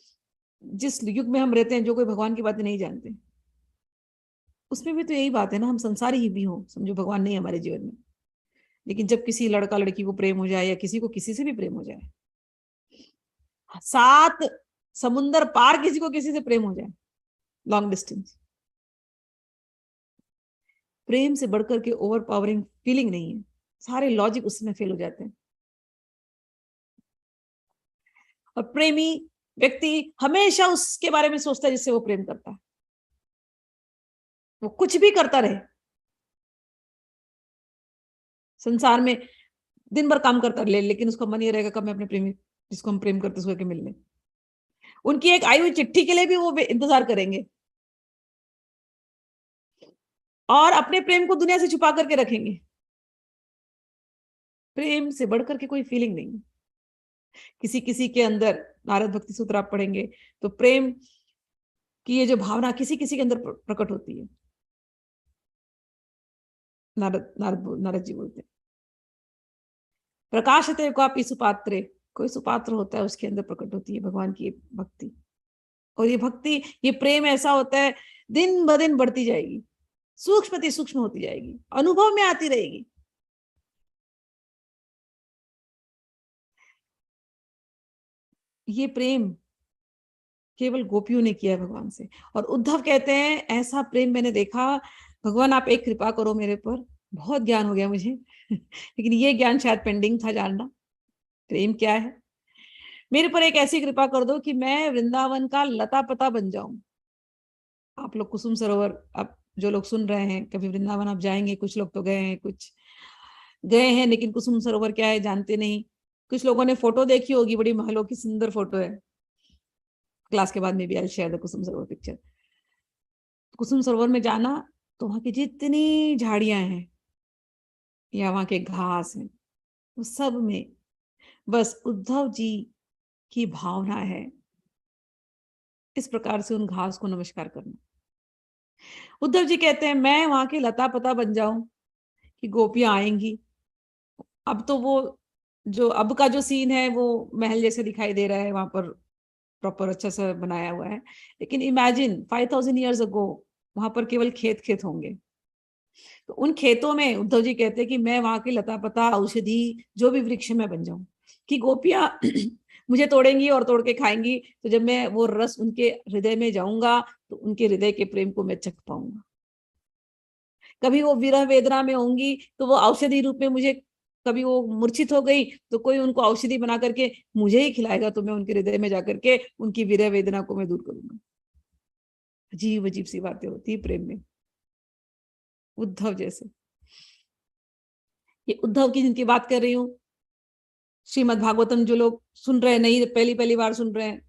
[SPEAKER 1] जिस युग में हम रहते हैं, जो कोई भगवान की बातें नहीं जानते, उसमें भी तो यही बात है ना, हम संसारी ही भी हो, समझो भगवान नहीं है हमारे जीवन में। लेकिन जब किसी लड़का लड़की को प्रेम हो जाए, या किसी को किसी से भी प्रेम हो जाए, 7 समुंदर पार किसी को किसी से प्रेम हो जाए, लॉन्ग डिस्टेंस, प्रेम से बढ़कर के ओवर पावरिंग फीलिंग नहीं है। सारे लॉजिक उसमें फेल हो जाते हैं। और प्रेमी व्यक्ति हमेशा उसके बारे में सोचता है जिससे वो प्रेम करता है, वो कुछ भी करता रहे संसार में, दिन भर काम करता रहे, लेकिन उसका मन ये रहेगा कब मैं अपने प्रेमी जिसको हम प्रेम करते उसको मिलने। उनकी एक आई हुई चिट्ठी के लिए भी वो इंतजार करेंगे, और अपने प्रेम को दुनिया से छुपा करके रखेंगे। प्रेम से बढ़कर के कोई फीलिंग नहीं। किसी किसी के अंदर, नारद भक्ति सूत्र आप पढ़ेंगे तो प्रेम की ये जो भावना किसी किसी के अंदर प्रकट होती है। नारद नारद नारद जी बोलते हैं, प्रकाशते क्वापि सुपात्रे, कोई सुपात्र होता है, उसके अंदर प्रकट होती है भगवान की भक्ति। और ये भक्ति, ये प्रेम ऐसा होता है, दिन ब दिन बढ़ती जाएगी, सूक्ष्म सूक्ष्म होती जाएगी, अनुभव में आती रहेगी। ये प्रेम केवल गोपियों ने किया है भगवान से। और उद्धव कहते हैं ऐसा प्रेम मैंने देखा, भगवान आप एक कृपा करो मेरे पर, बहुत ज्ञान हो गया मुझे लेकिन ये ज्ञान शायद पेंडिंग था जानना, प्रेम क्या है। मेरे पर एक ऐसी कृपा कर दो कि मैं वृंदावन का लता पता बन जाऊं। आप लोग कुसुम सरोवर, आप जो लोग सुन रहे हैं, कभी वृंदावन आप जाएंगे, कुछ लोग तो गए हैं, कुछ गए हैं लेकिन कुसुम सरोवर क्या है जानते नहीं। कुछ लोगों ने फोटो देखी होगी, बड़ी महलों की सुंदर फोटो है। क्लास के बाद में भी I share the Kusum Sarovar picture. कुसुम सरोवर में जाना तो वहां की जितनी झाड़ियां हैं या वहां के घास हैं, वो सब में बस उद्धव जी की भावना है। इस प्रकार से उन घास को नमस्कार करना। उद्धव जी कहते हैं मैं वहां के लता पता बन जाऊं कि गोपियां आएंगी। अब तो वो जो अब का जो सीन है वो महल जैसे दिखाई दे रहा है, वहां पर प्रॉपर अच्छा सा बनाया हुआ है। लेकिन इमेजिन 5000 ईयर्स अगो वहां पर केवल खेत खेत होंगे। तो उन खेतों में उद्धव जी कहते हैं कि मैं वहां की लता पता, औषधि, जो भी वृक्ष में बन जाऊं, कि गोपियां मुझे तोड़ेंगी और तोड़ के खाएंगी। तो जब मैं वो रस उनके हृदय में जाऊंगा तो उनके हृदय के प्रेम को मैं चख पाऊंगा। कभी वो विरह वेदना में होंगी तो वो औषधि रूप में मुझे, कभी वो मूर्छित हो गई तो कोई उनको औषधि बना करके मुझे ही खिलाएगा, तो मैं उनके हृदय में जाकर के उनकी विरह वेदना को मैं दूर करूंगा। अजीब अजीब सी बातें होती है प्रेम में। उद्धव जैसे, ये उद्धव की जिनकी बात कर रही हूँ, श्रीमद् भागवतम जो लोग सुन रहे हैं, नहीं पहली पहली बार सुन रहे हैं,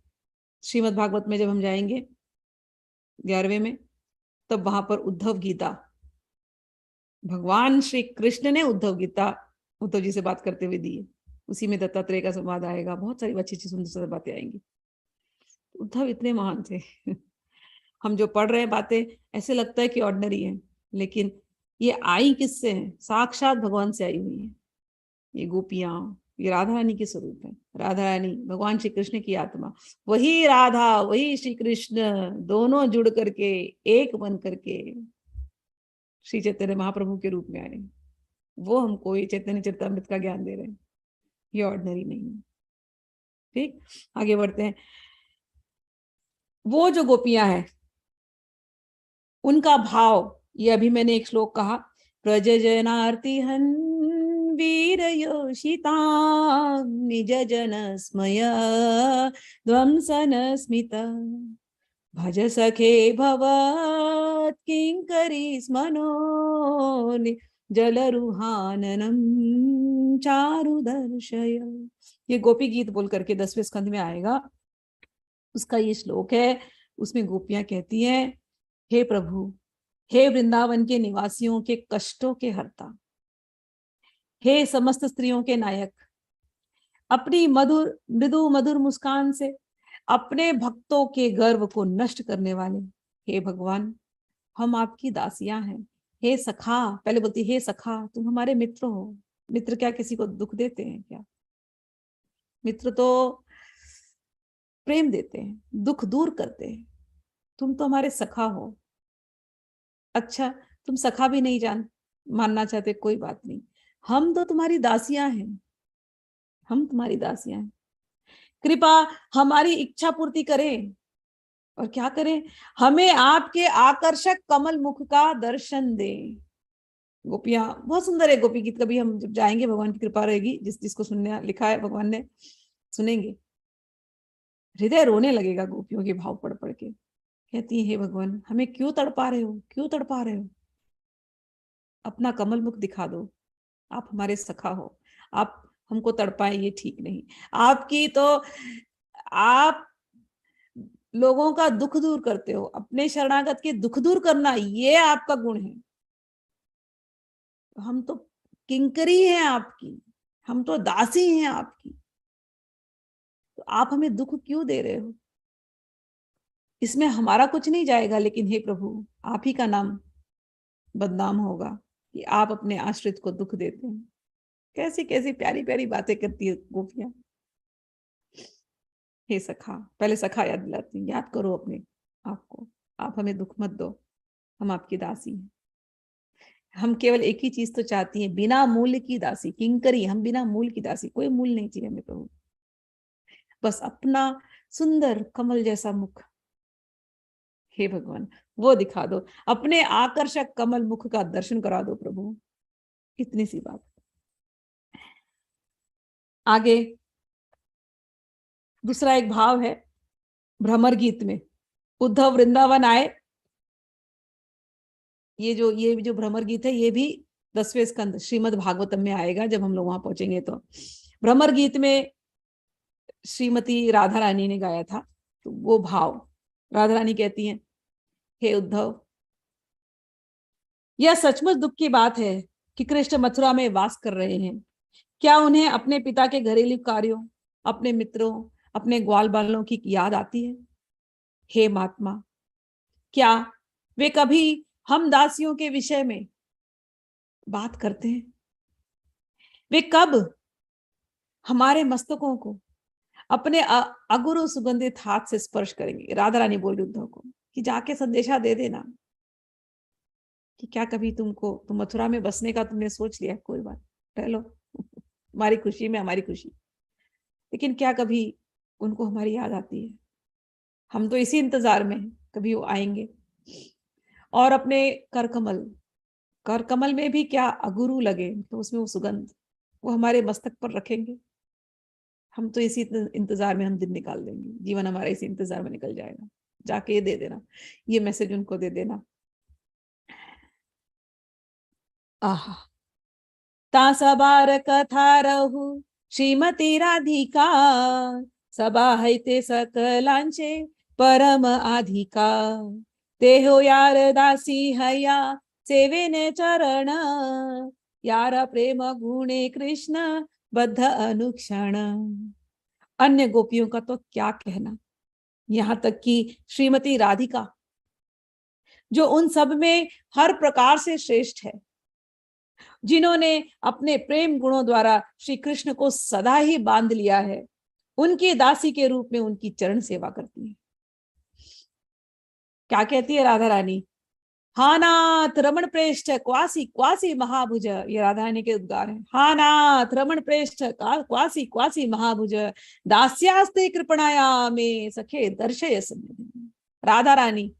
[SPEAKER 1] श्रीमद् भागवत में जब हम जाएंगे 11वें में, तब वहां पर उद्धव गीता, भगवान श्री कृष्ण ने उद्धव गीता उद्धव जी से बात करते हुए दी है। उसी में दत्तात्रेय का संवाद आएगा, बहुत सारी अच्छी अच्छी सुंदर सुंदर बातें आएंगी। उद्धव इतने महान थे हम जो पढ़ रहे हैं बातें, ऐसे लगता है कि ऑर्डिनरी है, लेकिन ये आई किससे है? साक्षात भगवान से आई हुई है। ये गोपियां, ये राधा रानी के स्वरूप है। राधा रानी भगवान श्री कृष्ण की आत्मा, वही राधा वही श्री कृष्ण, दोनों जुड़ करके एक बन करके श्री चैतन्य महाप्रभु के रूप में आए। वो हमको ये चैतन्य चरितामृत का ज्ञान दे रहे हैं, ये ऑर्डिनरी नहीं है। ठीक, आगे बढ़ते हैं। वो जो गोपियां हैं उनका भाव, ये अभी मैंने एक श्लोक कहा, प्रजजनार्ति हन वीर योषिता निज जन स्मय ध्वंसन स्मित भज सखे भवत किंकरी स्मनो जलरुहाननम चारु दर्शय। ये गोपी गीत बोल करके 10वें स्कंद में आएगा, उसका ये श्लोक है। उसमें गोपियां कहती हैं, हे प्रभु, हे वृंदावन के निवासियों के कष्टों के हर्ता, हे समस्त स्त्रियों के नायक, अपनी मधुर मृदु मधुर मुस्कान से अपने भक्तों के गर्व को नष्ट करने वाले, हे भगवान, हम आपकी दासियां हैं। हे सखा, पहले बोलती हे सखा, तुम हमारे मित्र हो। मित्र क्या किसी को दुख देते हैं क्या? मित्र तो प्रेम देते हैं, दुख दूर करते हैं। तुम तो हमारे सखा हो। अच्छा, तुम सखा भी नहीं मानना चाहते, कोई बात नहीं, हम तो तुम्हारी दासियां हैं। हम तुम्हारी दासियां हैं। कृपा हमारी इच्छा पूर्ति करें। और क्या करें? हमें आपके आकर्षक कमल मुख का दर्शन दें। गोपियां, बहुत सुंदर है गोपी गीत। कभी हम जब जाएंगे, भगवान की कृपा रहेगी, जिसको सुनने लिखा है भगवान ने, सुनेंगे, हृदय रोने लगेगा गोपियों के भाव पढ़ पढ़ के। कहती है हे भगवान, हमें क्यों तड़पा रहे हो, क्यों तड़पा रहे हो? अपना कमल मुख दिखा दो। आप हमारे सखा हो, आप हमको तड़पाए ये ठीक नहीं। आपकी तो, आप लोगों का दुख दूर करते हो, अपने शरणागत के दुख दूर करना ये आपका गुण है। हम तो किंकरी हैं आपकी, हम तो दासी हैं आपकी, तो आप हमें दुख क्यों दे रहे हो? इसमें हमारा कुछ नहीं जाएगा, लेकिन हे प्रभु, आप ही का नाम बदनाम होगा कि आप अपने आश्रित को दुख देते हैं। कैसी कैसी प्यारी प्यारी बातें करती है गोपियां। हे सखा, पहले सखा याद दिलाती, याद करो अपने आपको, आप हमें दुख मत दो, हम आपकी दासी हैं। हम केवल एक ही चीज तो चाहती हैं, बिना मूल की दासी, किंकरी, हम बिना मूल की दासी, कोई मूल नहीं चाहिए हमें प्रभु, बस अपना सुंदर कमल जैसा मुख, हे भगवान वो दिखा दो, अपने आकर्षक कमल मुख का दर्शन करा दो प्रभु। इतनी सी बात। आगे दूसरा एक भाव है भ्रमर गीत में। उद्धव वृंदावन आए, ये जो भ्रमर गीत है, ये भी 10वें स्कंद श्रीमद् भागवतम में आएगा जब हम लोग वहां पहुंचेंगे। तो भ्रमर गीत में श्रीमती राधा रानी ने गाया था, तो वो भाव, राधा रानी कहती हैं, हे उद्धव, यह सचमुच दुख की बात है कि कृष्ण मथुरा में वास कर रहे हैं। क्या उन्हें अपने पिता के घरेलू कार्यों, अपने मित्रों, अपने ग्वाल बालों की याद आती है? हे महात्मा, क्या वे कभी हम दासियों के विषय में बात करते हैं? वे कब हमारे मस्तकों को अपने अगुरु सुगंधित हाथ से स्पर्श करेंगे? राधा रानी बोल रही उद्धव को कि जाके संदेशा दे देना कि क्या कभी तुम मथुरा में बसने का तुमने सोच लिया? कोई बात, रह लो, हमारी खुशी में हमारी खुशी, लेकिन क्या कभी उनको हमारी याद आती है? हम तो इसी इंतजार में हैं, कभी वो आएंगे और अपने कर कमल में भी क्या अगुरु लगे, तो उसमें वो सुगंध वो हमारे मस्तक पर रखेंगे। हम तो इसी इंतजार में हम दिन निकाल देंगे, जीवन हमारा इसी इंतजार में निकल जाएगा। जाके ये दे देना, ये मैसेज उनको दे देना। आहा, ता सबार कथा रहू श्रीमती राधिका, सबा हैते सकलांचे परम आधिका, तेहो यार दासी हया सेवेने चरण, यार प्रेम गुणे कृष्ण बद्ध अनुक्षण। अन्य गोपियों का तो क्या कहना, यहां तक कि श्रीमती राधिका, जो उन सब में हर प्रकार से श्रेष्ठ है, जिन्होंने अपने प्रेम गुणों द्वारा श्री कृष्ण को सदा ही बांध लिया है, उनकी दासी के रूप में उनकी चरण सेवा करती है। क्या कहती है राधा रानी? हा नाथ रमण प्रेष्ठ क्वासी क्वासी महाभुज, ये राधा रानी के उद्गार है। हा नाथ रमण प्रेष्ठ क्वासी क्वासी महाभुज, दास्यास्ते कृपणाया में सखे दर्शय सन्निधि। राधा रानी,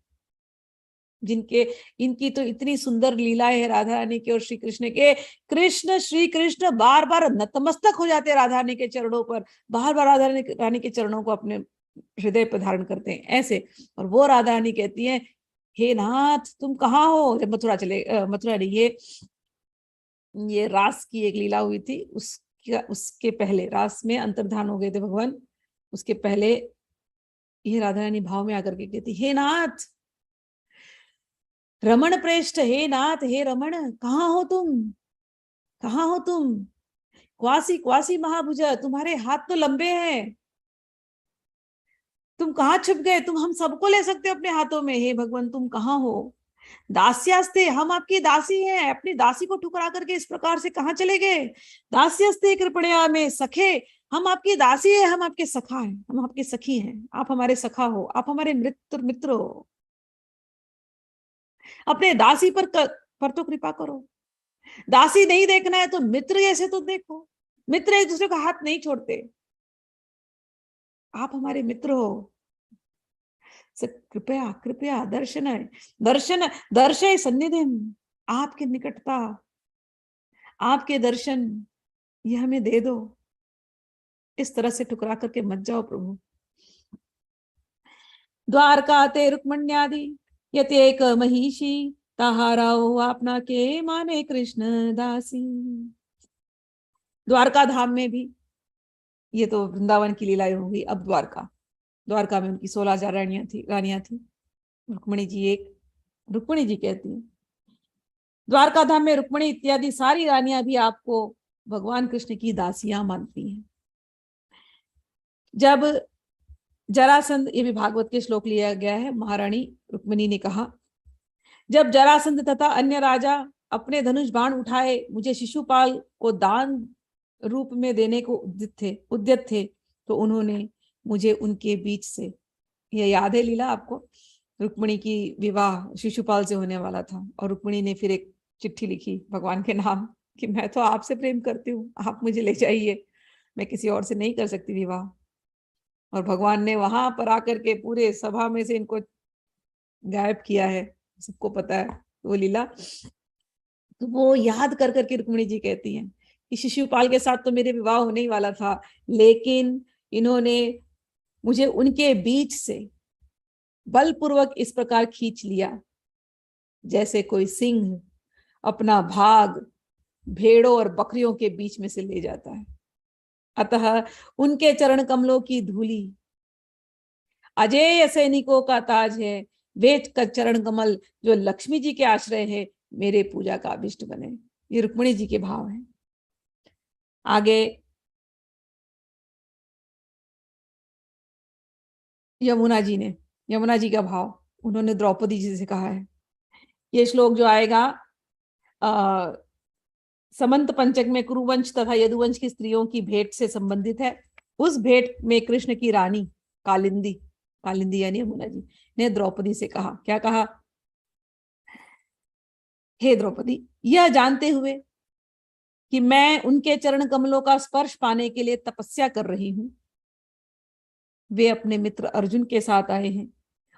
[SPEAKER 1] जिनके इनकी तो इतनी सुंदर लीला है राधा रानी की और श्री कृष्ण के, श्री कृष्ण बार बार नतमस्तक हो जाते हैं राधा रानी के चरणों पर, बार बार राधा रानी के चरणों को अपने हृदय पर धारण करते हैं ऐसे। और वो राधा रानी कहती है, हे नाथ तुम कहाँ हो? जब मथुरा नहीं, ये रास की एक लीला हुई थी, उसके पहले रास में अंतर्धान हो गए थे भगवान, उसके पहले ये राधा रानी भाव में आकर के कहती, हे नाथ रमण प्रेष्ठ, हे नाथ हे रमण, कहाँ हो तुम? कहाँ हो तुम? क्वासी क्वासी महाभुज, तुम्हारे हाथ तो लंबे हैं, तुम कहाँ छुप गए? तुम हम सबको ले सकते हो अपने हाथों में, हे भगवान तुम कहाँ हो? दास्यास्ते, हम आपकी दासी हैं, अपनी दासी को ठुकरा करके इस प्रकार से कहाँ चले गए। दास्यस्ते कृपणया में सखे, हम आपकी दासी है, हम आपके सखा हैं, हम आपके सखी हैं, आप हमारे सखा हो, आप हमारे मित्र हो, अपने दासी पर तो कृपा करो। दासी नहीं देखना है तो मित्र जैसे तो देखो, मित्र एक दूसरे का हाथ नहीं छोड़ते, आप हमारे मित्र हो। कृपया कृपया दर्शन दर्शन दर्शय सन्निधिम, आपके निकटता, आपके दर्शन ये हमें दे दो। इस तरह से ठुकरा करके मत जाओ प्रभु। द्वारका ते रुक्मण्यादि यतेक महिषी, ताहाराओ आपना के माने कृष्ण दासी। द्वारका धाम में भी, ये तो वृंदावन की लीलाएं होगी, अब द्वारका, द्वारका में उनकी 16,000 रानियां थी। रुक्मणी जी एक, रुक्मणी जी कहती है द्वारका धाम में रुक्मणी इत्यादि सारी रानियां भी आपको भगवान कृष्ण की दासियां मानती हैं। जब जरासंध, ये भी भागवत के श्लोक लिया गया है, महारानी रुक्मिणी ने कहा, जब जरासंध तथा अन्य राजा अपने धनुष बाण उठाए मुझे शिशुपाल को दान रूप में देने को उद्यत थे, तो उन्होंने मुझे उनके बीच से, यह याद है लीला आपको, रुक्मिणी की विवाह शिशुपाल से होने वाला था और रुक्मिणी ने फिर एक चिट्ठी लिखी भगवान के नाम कि मैं तो आपसे प्रेम करती हूँ, आप मुझे ले जाइए, मैं किसी और से नहीं कर सकती विवाह। और भगवान ने वहां पर आकर के पूरे सभा में से इनको गायब किया है, सबको पता है वो लीला। तो वो याद कर करके रुक्मिणी जी कहती हैं कि शिशुपाल के साथ तो मेरे विवाह होने ही वाला था, लेकिन इन्होंने मुझे उनके बीच से बलपूर्वक इस प्रकार खींच लिया जैसे कोई सिंह अपना भाग भेड़ों और बकरियों के बीच में से ले जाता है। अतः उनके चरण कमलों की धूली अजेय सैनिकों का ताज है, वे चरण कमल जो लक्ष्मी जी के आश्रय है, मेरे पूजा का अभिष्ट बने। ये रुक्मिणी जी के भाव हैं। आगे यमुना जी का भाव उन्होंने द्रौपदी जी से कहा है। ये श्लोक जो आएगा समंत पंचक में कुरुवंश तथा यदुवंश की स्त्रियों की भेंट से संबंधित है। उस भेंट में कृष्ण की रानी कालिंदी यानी यमुना जी ने द्रौपदी से कहा, क्या कहा, हे द्रौपदी, यह जानते हुए कि मैं उनके चरण कमलों का स्पर्श पाने के लिए तपस्या कर रही हूं, वे अपने मित्र अर्जुन के साथ आए हैं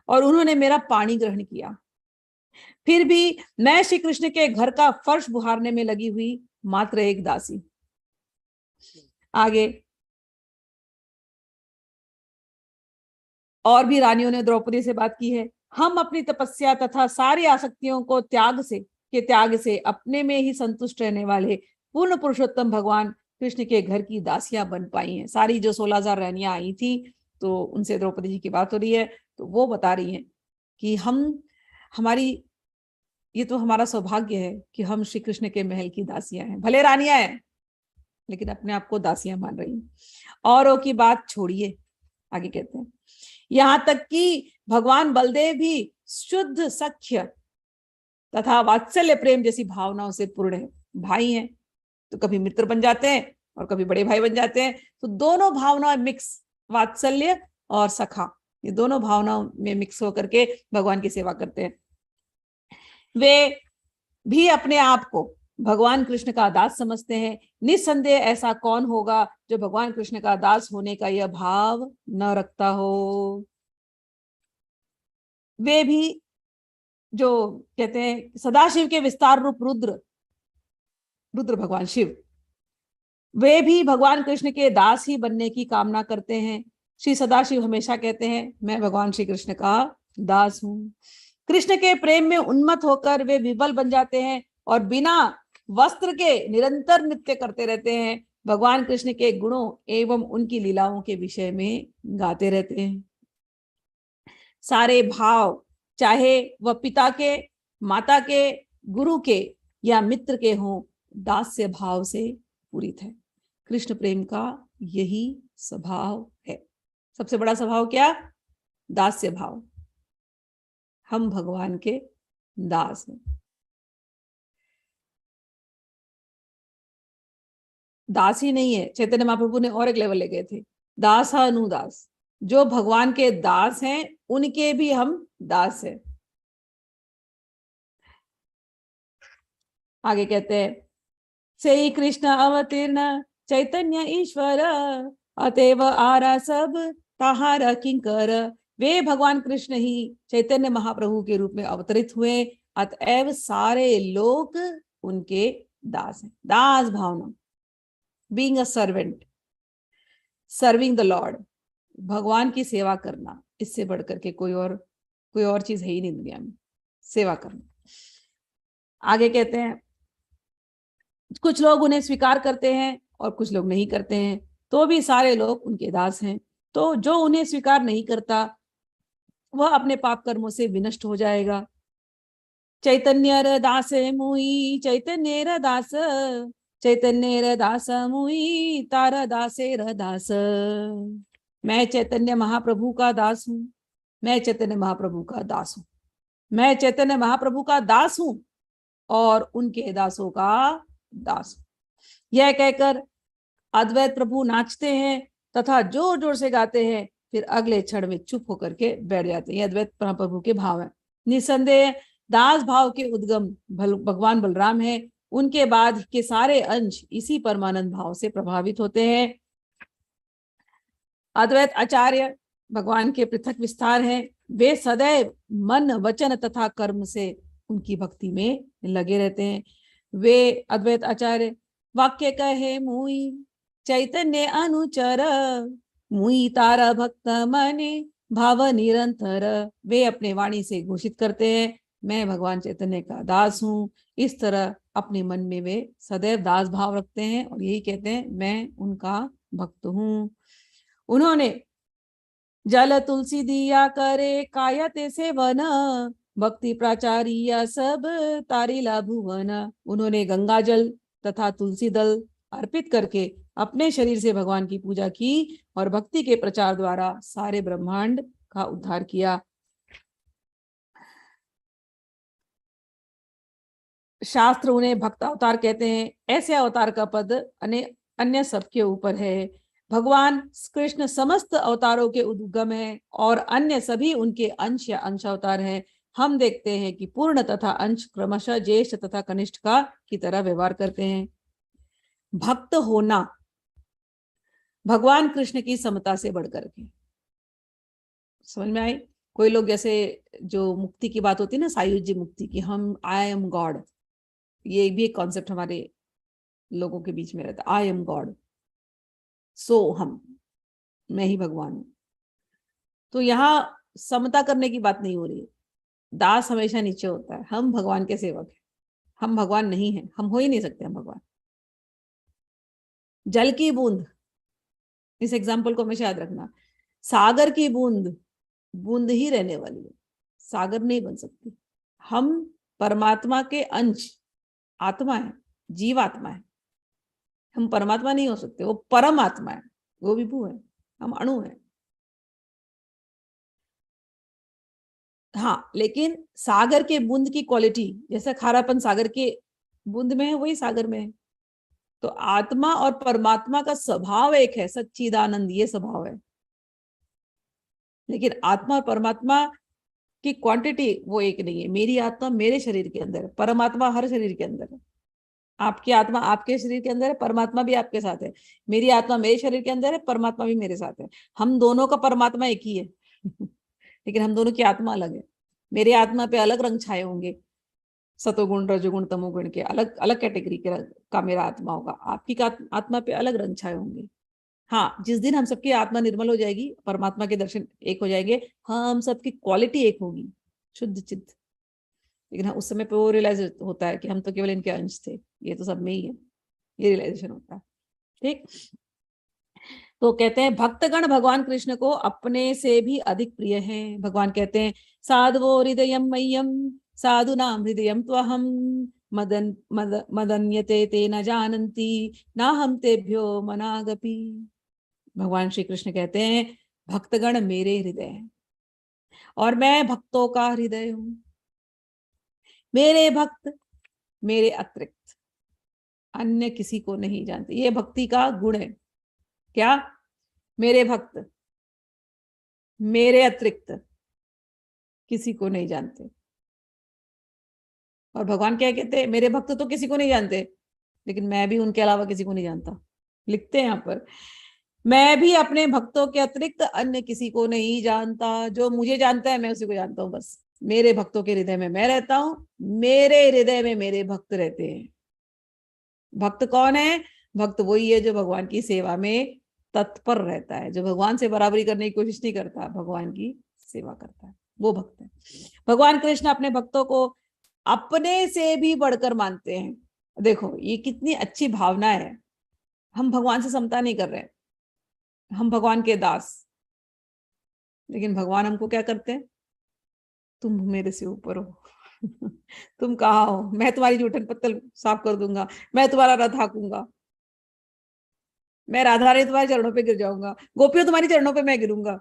[SPEAKER 1] और उन्होंने मेरा पानी ग्रहण किया, फिर भी मैं श्री कृष्ण के घर का फर्श बुहारने में लगी हुई मात्र एक दासी। आगे और भी रानियों ने द्रौपदी से बात की है, हम अपनी तपस्या तथा सारी आसक्तियों को त्याग से अपने में ही संतुष्ट रहने वाले पूर्ण पुरुषोत्तम भगवान कृष्ण के घर की दासियां बन पाई हैं। सारी जो 16,000 रानियां आई थी, तो उनसे द्रौपदी जी की बात हो रही है, तो वो बता रही हैं कि ये तो हमारा सौभाग्य है कि हम श्री कृष्ण के महल की दासियां हैं, भले रानियां हैं लेकिन अपने आप को दासियां मान रही हैं। औरों की बात छोड़िए, आगे कहते हैं, यहां तक कि भगवान बलदेव भी शुद्ध सख्य तथा वात्सल्य प्रेम जैसी भावनाओं से पूर्ण है। भाई हैं तो कभी मित्र बन जाते हैं और कभी बड़े भाई बन जाते हैं, तो दोनों भावनाएं मिक्स, वात्सल्य और सखा, ये दोनों भावनाओं में मिक्स होकर के भगवान की सेवा करते हैं। वे भी अपने आप को भगवान कृष्ण का दास समझते हैं। निस्संदेह ऐसा कौन होगा जो भगवान कृष्ण का दास होने का यह भाव न रखता हो। वे भी जो कहते हैं सदाशिव के विस्तार रूप रुद्र भगवान शिव, वे भी भगवान कृष्ण के दास ही बनने की कामना करते हैं। श्री सदाशिव हमेशा कहते हैं, मैं भगवान श्री कृष्ण का दास हूं। कृष्ण के प्रेम में उन्मत्त होकर वे विवल बन जाते हैं और बिना वस्त्र के निरंतर नृत्य करते रहते हैं। भगवान कृष्ण के गुणों एवं उनकी लीलाओं के विषय में गाते रहते हैं। सारे भाव, चाहे वह पिता के, माता के, गुरु के या मित्र के हों, दास्य भाव से पूरित है। कृष्ण प्रेम का यही स्वभाव है। सबसे बड़ा स्वभाव क्या? दास्य भाव। हम भगवान के दास है। दास ही नहीं है, चैतन्य महाप्रभु ने और एक लेवल ले गए थे, दास अनुदास। जो भगवान के दास हैं उनके भी हम दास हैं। आगे कहते हैं, से ही कृष्ण अवतीर्ण चैतन्य ईश्वर, अतएव आरा सब ताहार किंकर। वे भगवान कृष्ण ही चैतन्य महाप्रभु के रूप में अवतरित हुए, अतएव सारे लोग उनके दास हैं। दास भावना, being a servant, serving the lord, भगवान की सेवा करना, इससे बढ़कर के कोई और चीज है ही नहीं दुनिया में, सेवा करना। आगे कहते हैं, कुछ लोग उन्हें स्वीकार करते हैं और कुछ लोग नहीं करते हैं, तो भी सारे लोग उनके दास हैं। तो जो उन्हें स्वीकार नहीं करता वह अपने पाप कर्मों से विनष्ट हो जाएगा। चैतन्य र दास मुई चैतन्य र दास, चैतन्य र दास मुई तारा दासे र दास। मैं चैतन्य महाप्रभु का दास हूं, मैं चैतन्य महाप्रभु का दास हूं, मैं चैतन्य महाप्रभु का दास हूं और उनके दासों का दास हूं। यह कहकर अद्वैत प्रभु नाचते हैं तथा जोर जोर से गाते हैं, फिर अगले क्षण में चुप होकर के बैठ जाते हैं। ये अद्वैत प्रभु के भाव है। निसंदेह दास भाव के उद्गम भगवान बलराम है, उनके बाद के सारे अंश इसी परमानंद भाव से प्रभावित होते हैं। अद्वैत आचार्य भगवान के पृथक विस्तार हैं, वे सदैव मन वचन तथा कर्म से उनकी भक्ति में लगे रहते हैं। वे अद्वैत आचार्य वाक्य कहे मुई चैतन्य अनुचर, मुई तारा भक्त मने भाव निरंतर। वे अपने वाणी से घोषित करते हैं, मैं भगवान चैतन्य का दास हूं। इस तरह अपने मन में वे सदैव दास भाव रखते हैं और यही कहते हैं, मैं उनका भक्त हूं। उन्होंने जल तुलसी दिया करे कायते सेवन, भक्ति प्राचार्य सब तारिला भुवन। उन्होंने गंगा जल तथा तुलसी दल अर्पित करके अपने शरीर से भगवान की पूजा की और भक्ति के प्रचार द्वारा सारे ब्रह्मांड का उद्धार किया। शास्त्र उन्हें भक्त अवतार कहते हैं। ऐसे अवतार का पद अन्य सबके ऊपर है। भगवान कृष्ण समस्त अवतारों के उद्गम है और अन्य सभी उनके अंश या अंश अवतार हैं। हम देखते हैं कि पूर्ण तथा अंश क्रमशः ज्येष्ठ तथा कनिष्ठ का की तरह व्यवहार करते हैं। भक्त होना भगवान कृष्ण की समता से बढ़कर के, समझ में आई? कोई लोग जैसे जो मुक्ति की बात होती है ना, सायुज्य मुक्ति की, हम आई एम गॉड, ये भी एक कॉन्सेप्ट हमारे लोगों के बीच में रहता है। आई एम गॉड, सो हम, मैं ही भगवान हूं। तो यहाँ समता करने की बात नहीं हो रही है। दास हमेशा नीचे होता है, हम भगवान के सेवक हैं, हम भगवान नहीं हैं, हम हो ही नहीं सकते हम भगवान। जल की बूंद, इस एग्जाम्पल को हमेशा याद रखना। सागर की बूंद बूंद ही रहने वाली है, सागर नहीं बन सकती। हम परमात्मा के अंश आत्मा है, जीवात्मा है, हम परमात्मा नहीं हो सकते। वो परम आत्मा है, वो विभू है, हम अणु है। हाँ, लेकिन सागर के बूंद की क्वालिटी, जैसा खारापन सागर के बूंद में है वही सागर में है। तो आत्मा और परमात्मा का स्वभाव एक है, सच्चिदानंद, ये स्वभाव है। लेकिन आत्मा और परमात्मा की क्वांटिटी वो एक नहीं है। मेरी आत्मा मेरे शरीर के अंदर है, परमात्मा हर शरीर के अंदर है। आपकी आत्मा आपके शरीर के अंदर है, परमात्मा भी आपके साथ है। मेरी आत्मा मेरे शरीर के अंदर है, परमात्मा भी मेरे साथ है। हम दोनों का परमात्मा एक ही है लेकिन हम दोनों की आत्मा अलग है। मेरी आत्मा पे अलग रंग छाए होंगे, सतोगुण रजोगुण तमोगुण के अलग अलग कैटेगरी का मेरा आत्मा होगा। आपकी का आत्मा पे अलग रंग छाए होंगे। हाँ, जिस दिन हम सबकी आत्मा निर्मल हो जाएगी, परमात्मा के दर्शन एक हो जाएंगे, हम सबकी क्वालिटी एक होगी, शुद्ध चित्त। लेकिन हाँ, उस समय पे वो रियलाइज होता है कि हम तो केवल इनके अंश थे, ये तो सब में ही है, ये रियलाइजेशन होता है। ठीक, तो कहते हैं भक्तगण भगवान कृष्ण को अपने से भी अधिक प्रिय हैं। भगवान कहते हैं, साधवो हृदयम मह्यम साधु नाम हृदयम त्वहम मदन्यते ते न जानन्ति ना हम तेभ्यो मनागपि। भगवान श्री कृष्ण कहते हैं, भक्तगण मेरे हृदय हैं और मैं भक्तों का हृदय हूं। मेरे भक्त मेरे अतिरिक्त अन्य किसी को नहीं जानते। ये भक्ति का गुण है। क्या? मेरे भक्त मेरे अतिरिक्त किसी को नहीं जानते। और भगवान क्या कहते हैं? मेरे भक्त तो किसी को नहीं जानते, लेकिन मैं भी उनके अलावा किसी को नहीं जानता। लिखते हैं यहाँ पर, मैं भी अपने भक्तों के अतिरिक्त अन्य किसी को नहीं जानता। जो मुझे जानता है मैं उसी को जानता हूँ बस। मेरे भक्तों के हृदय में मैं रहता हूँ, मेरे हृदय में मेरे भक्त रहते हैं। भक्त कौन है? भक्त वही है जो भगवान की सेवा में तत्पर रहता है, जो भगवान से बराबरी करने की कोशिश नहीं करता, भगवान की सेवा करता है, वो भक्त है। भगवान कृष्ण अपने भक्तों को अपने से भी बढ़कर मानते हैं। देखो ये कितनी अच्छी भावना है। हम भगवान से समता नहीं कर रहे, हम भगवान के दास, लेकिन भगवान हमको क्या करते हैं? तुम मेरे से ऊपर हो। तुम कहाँ हो? मैं तुम्हारी जूठन पत्तल साफ कर दूंगा, मैं तुम्हारा रथ हाँकूंगा, मैं राधा रानी तुम्हारे चरणों पे गिर जाऊंगा, गोपियों तुम्हारी चरणों पे मैं गिरूंगा।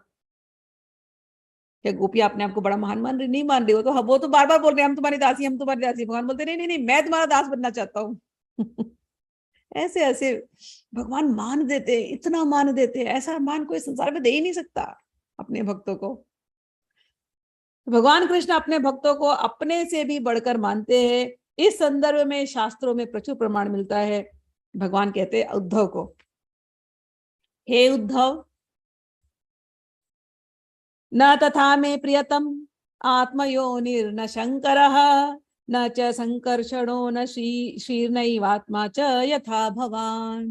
[SPEAKER 1] क्या गोपियां अपने आप को बड़ा महान मान रही? नहीं मान रही हो तो वो तो बार बार बोल रहे हैं हम तुम्हारी दासी, हम तुम्हारी दासी। भगवान बोलते नहीं नहीं नहीं, मैं तुम्हारा दास बनना चाहता हूँ। ऐसे ऐसे भगवान मान देते, इतना मान देते, ऐसा मान कोई संसार में दे ही नहीं सकता अपने भक्तों को। भगवान कृष्ण अपने भक्तों को अपने से भी बढ़कर मानते हैं। इस संदर्भ में शास्त्रों में प्रचुर प्रमाण मिलता है। भगवान कहते हैं उद्धव को, हे उद्धव, न तथा मे प्रियतम आत्मयोनिर्न शंकरः न च संकर्षणो न शीर्णैवात्मा च यथा भवान।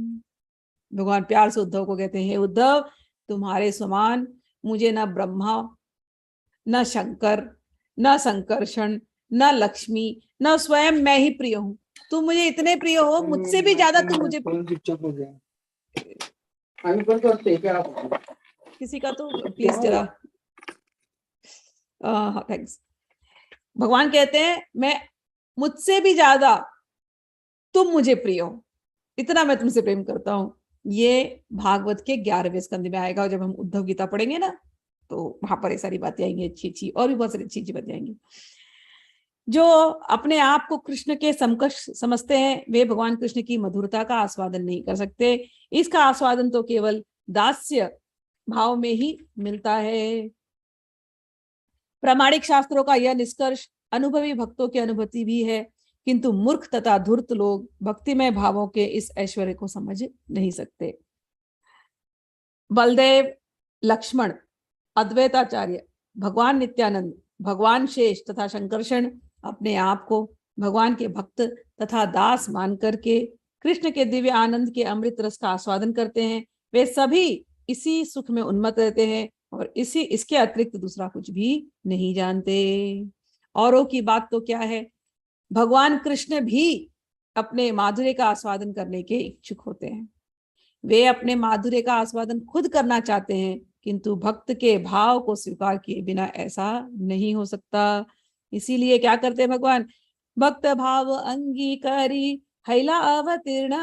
[SPEAKER 1] भगवान प्यार से उद्धव को कहते हैं, हे उद्धव, तुम्हारे समान मुझे न ब्रह्मा, न शंकर, न संकर्षण, न लक्ष्मी, न स्वयं मैं ही प्रिय हूं। तुम मुझे इतने प्रिय हो, मुझसे भी ज्यादा तुम मुझे। किसी का तो प्लीज जरा थैंक्स। भगवान कहते हैं मैं मुझसे भी ज्यादा तुम मुझे प्रिय हो, इतना मैं तुमसे प्रेम करता हूं। ये भागवत के 11वें स्कंद में आएगा, और जब हम उद्धव गीता पढ़ेंगे ना तो वहां पर ये सारी बातें आएंगी, अच्छी अच्छी, और भी बहुत सारी अच्छी अच्छी बातें आएंगी। जो अपने आप को कृष्ण के समकक्ष समझते हैं वे भगवान कृष्ण की मधुरता का आस्वादन नहीं कर सकते। इसका आस्वादन तो केवल दास्य भाव में ही मिलता है। प्रामाणिक शास्त्रों का यह निष्कर्ष अनुभवी भक्तों की अनुभूति भी है, किंतु मूर्ख तथा धूर्त लोग भक्तिमय भावों के इस ऐश्वर्य को समझ नहीं सकते। बलदेव, लक्ष्मण, अद्वैताचार्य, भगवान नित्यानंद, भगवान शेष तथा शंकरषण अपने आप को भगवान के भक्त तथा दास मान करके कृष्ण के दिव्य आनंद के अमृत रस का आस्वादन करते हैं। वे सभी इसी सुख में उन्मत्त रहते हैं और इसके अतिरिक्त दूसरा कुछ भी नहीं जानते। औरों की बात तो क्या है, भगवान कृष्ण भी अपने माधुर्य का आस्वादन करने के इच्छुक होते हैं। वे अपने माधुर्य का आस्वादन खुद करना चाहते हैं, किंतु भक्त के भाव को स्वीकार किए बिना ऐसा नहीं हो सकता। इसीलिए क्या करते हैं भगवान? भक्त भाव अंगीकारी हैला अवतीर्ण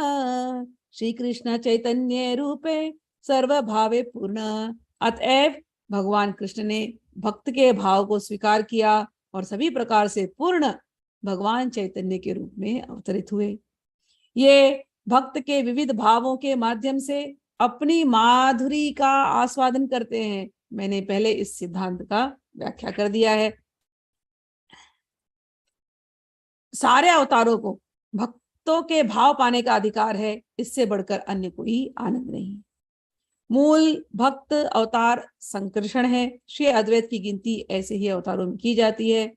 [SPEAKER 1] श्री कृष्ण चैतन्य रूपे सर्व भावे पूर्ण। अतएव भगवान कृष्ण ने भक्त के भाव को स्वीकार किया और सभी प्रकार से पूर्ण भगवान चैतन्य के रूप में अवतरित हुए। ये भक्त के विविध भावों के माध्यम से अपनी माधुरी का आस्वादन करते हैं। मैंने पहले इस सिद्धांत का व्याख्या कर दिया है। सारे अवतारों को भक्तों के भाव पाने का अधिकार है, इससे बढ़कर अन्य कोई आनंद नहीं। मूल भक्त अवतार संकर्षण है। श्री अद्वैत की गिनती ऐसे ही अवतारों में की जाती है।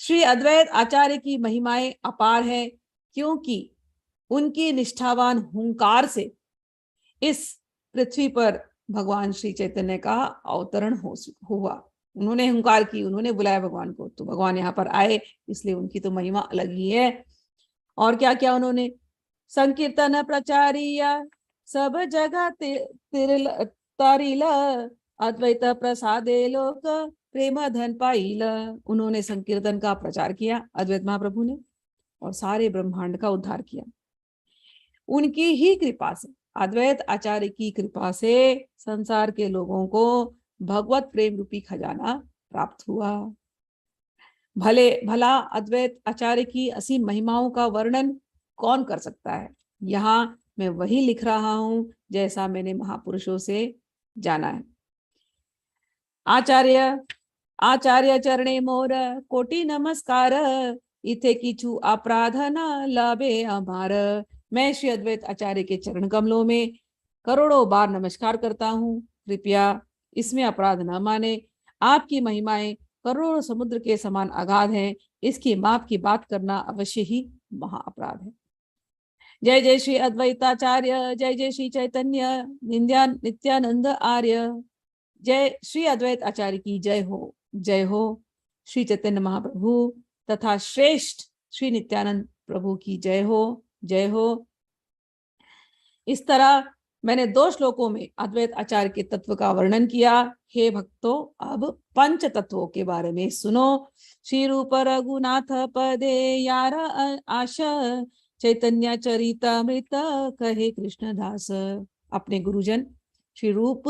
[SPEAKER 1] श्री अद्वैत आचार्य की महिमाएं अपार है, क्योंकि उनकी निष्ठावान हुंकार से इस पृथ्वी पर भगवान श्री चैतन्य का अवतरण हुआ। उन्होंने हुंकार की, उन्होंने बुलाया भगवान को, तो भगवान यहाँ पर आए, इसलिए उनकी तो महिमा अलग ही है। और क्या क्या उन्होंने? संकीर्तन प्रचारिया सब जगह तरिल अद्वैत प्रसादे लोक प्रेम धन पाइल। उन्होंने संकीर्तन का प्रचार किया अद्वैत महाप्रभु ने, और सारे ब्रह्मांड का उद्धार किया। उनकी ही कृपा से, अद्वैत आचार्य की कृपा से संसार के लोगों को भगवत प्रेम रूपी खजाना प्राप्त हुआ। भला अद्वैत आचार्य की असीम महिमाओं का वर्णन कौन कर सकता है। यहाँ मैं वही लिख रहा हूं जैसा मैंने महापुरुषों से जाना है। आचार्य चरणे मोर कोटि नमस्कार, इथे किछु अपराध न लाभे अमार। मैं श्री अद्वैत आचार्य के चरण कमलों में करोड़ों बार नमस्कार करता हूँ, कृपया इसमें अपराध न माने। आपकी महिमाएं करोड़ों समुद्र के समान अगाध हैं, इसकी माप की बात करना अवश्य ही महाअपराध है। जय जय श्री अद्वैताचार्य, जय जय श्री चैतन्य नित्यानंद आर्य। जय श्री अद्वैत आचार्य की जय हो, जय हो। श्री चैतन्य महाप्रभु तथा श्रेष्ठ श्री नित्यानंद प्रभु की जय हो, जय हो। इस तरह मैंने 2 श्लोकों में अद्वैत आचार्य के तत्व का वर्णन किया। हे भक्तों, अब पंच तत्वों के बारे में सुनो। श्री रूप रघुनाथ पदे यार आशा, चैतन्य चरितामृत कहे कृष्णदास। अपने गुरुजन श्री रूप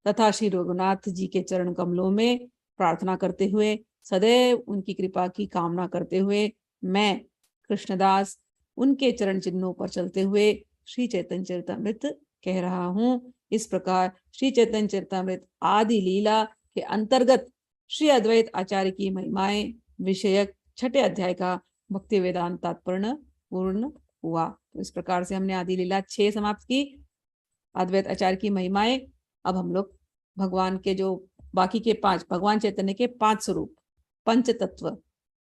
[SPEAKER 1] तथा श्री रघुनाथ जी के चरण कमलों में प्रार्थना करते हुए, सदैव उनकी कृपा की कामना करते हुए, मैं कृष्णदास उनके चरण चिन्हों पर चलते हुए श्री चैतन्य चरितामृत कह रहा हूँ। इस प्रकार श्री चैतन्य चरितामृत आदि लीला के अंतर्गत श्री अद्वैत आचार्य की महिमाएं विषयक 6ठे अध्याय का भक्ति वेदांत तात्पर्य पूर्ण हुआ। तो इस प्रकार से हमने आदि लीला 6 समाप्त की, अद्वैत आचार्य की महिमाएं। अब हम लोग भगवान के जो बाकी के 5 भगवान चैतन्य के 5 स्वरूप पंच तत्व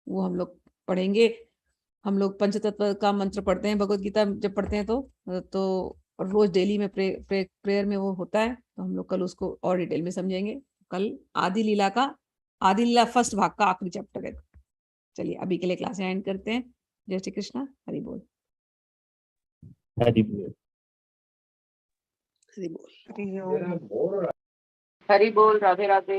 [SPEAKER 1] वो हम लोग पढ़ेंगे। हम लोग पंचतत्व का मंत्र पढ़ते हैं, भगवत गीता जब पढ़ते हैं तो रोज डेली में प्रेयर में वो होता है। तो हम लोग कल उसको और डिटेल में समझेंगे। कल आदि लीला फर्स्ट भाग का आखिरी चैप्टर है। चलिए अभी के लिए क्लास एंड करते हैं। जय श्री कृष्णा, हरि बोल।
[SPEAKER 2] हरि बोल,
[SPEAKER 1] हरि बोल,
[SPEAKER 2] हरि बोल, राधे राधे।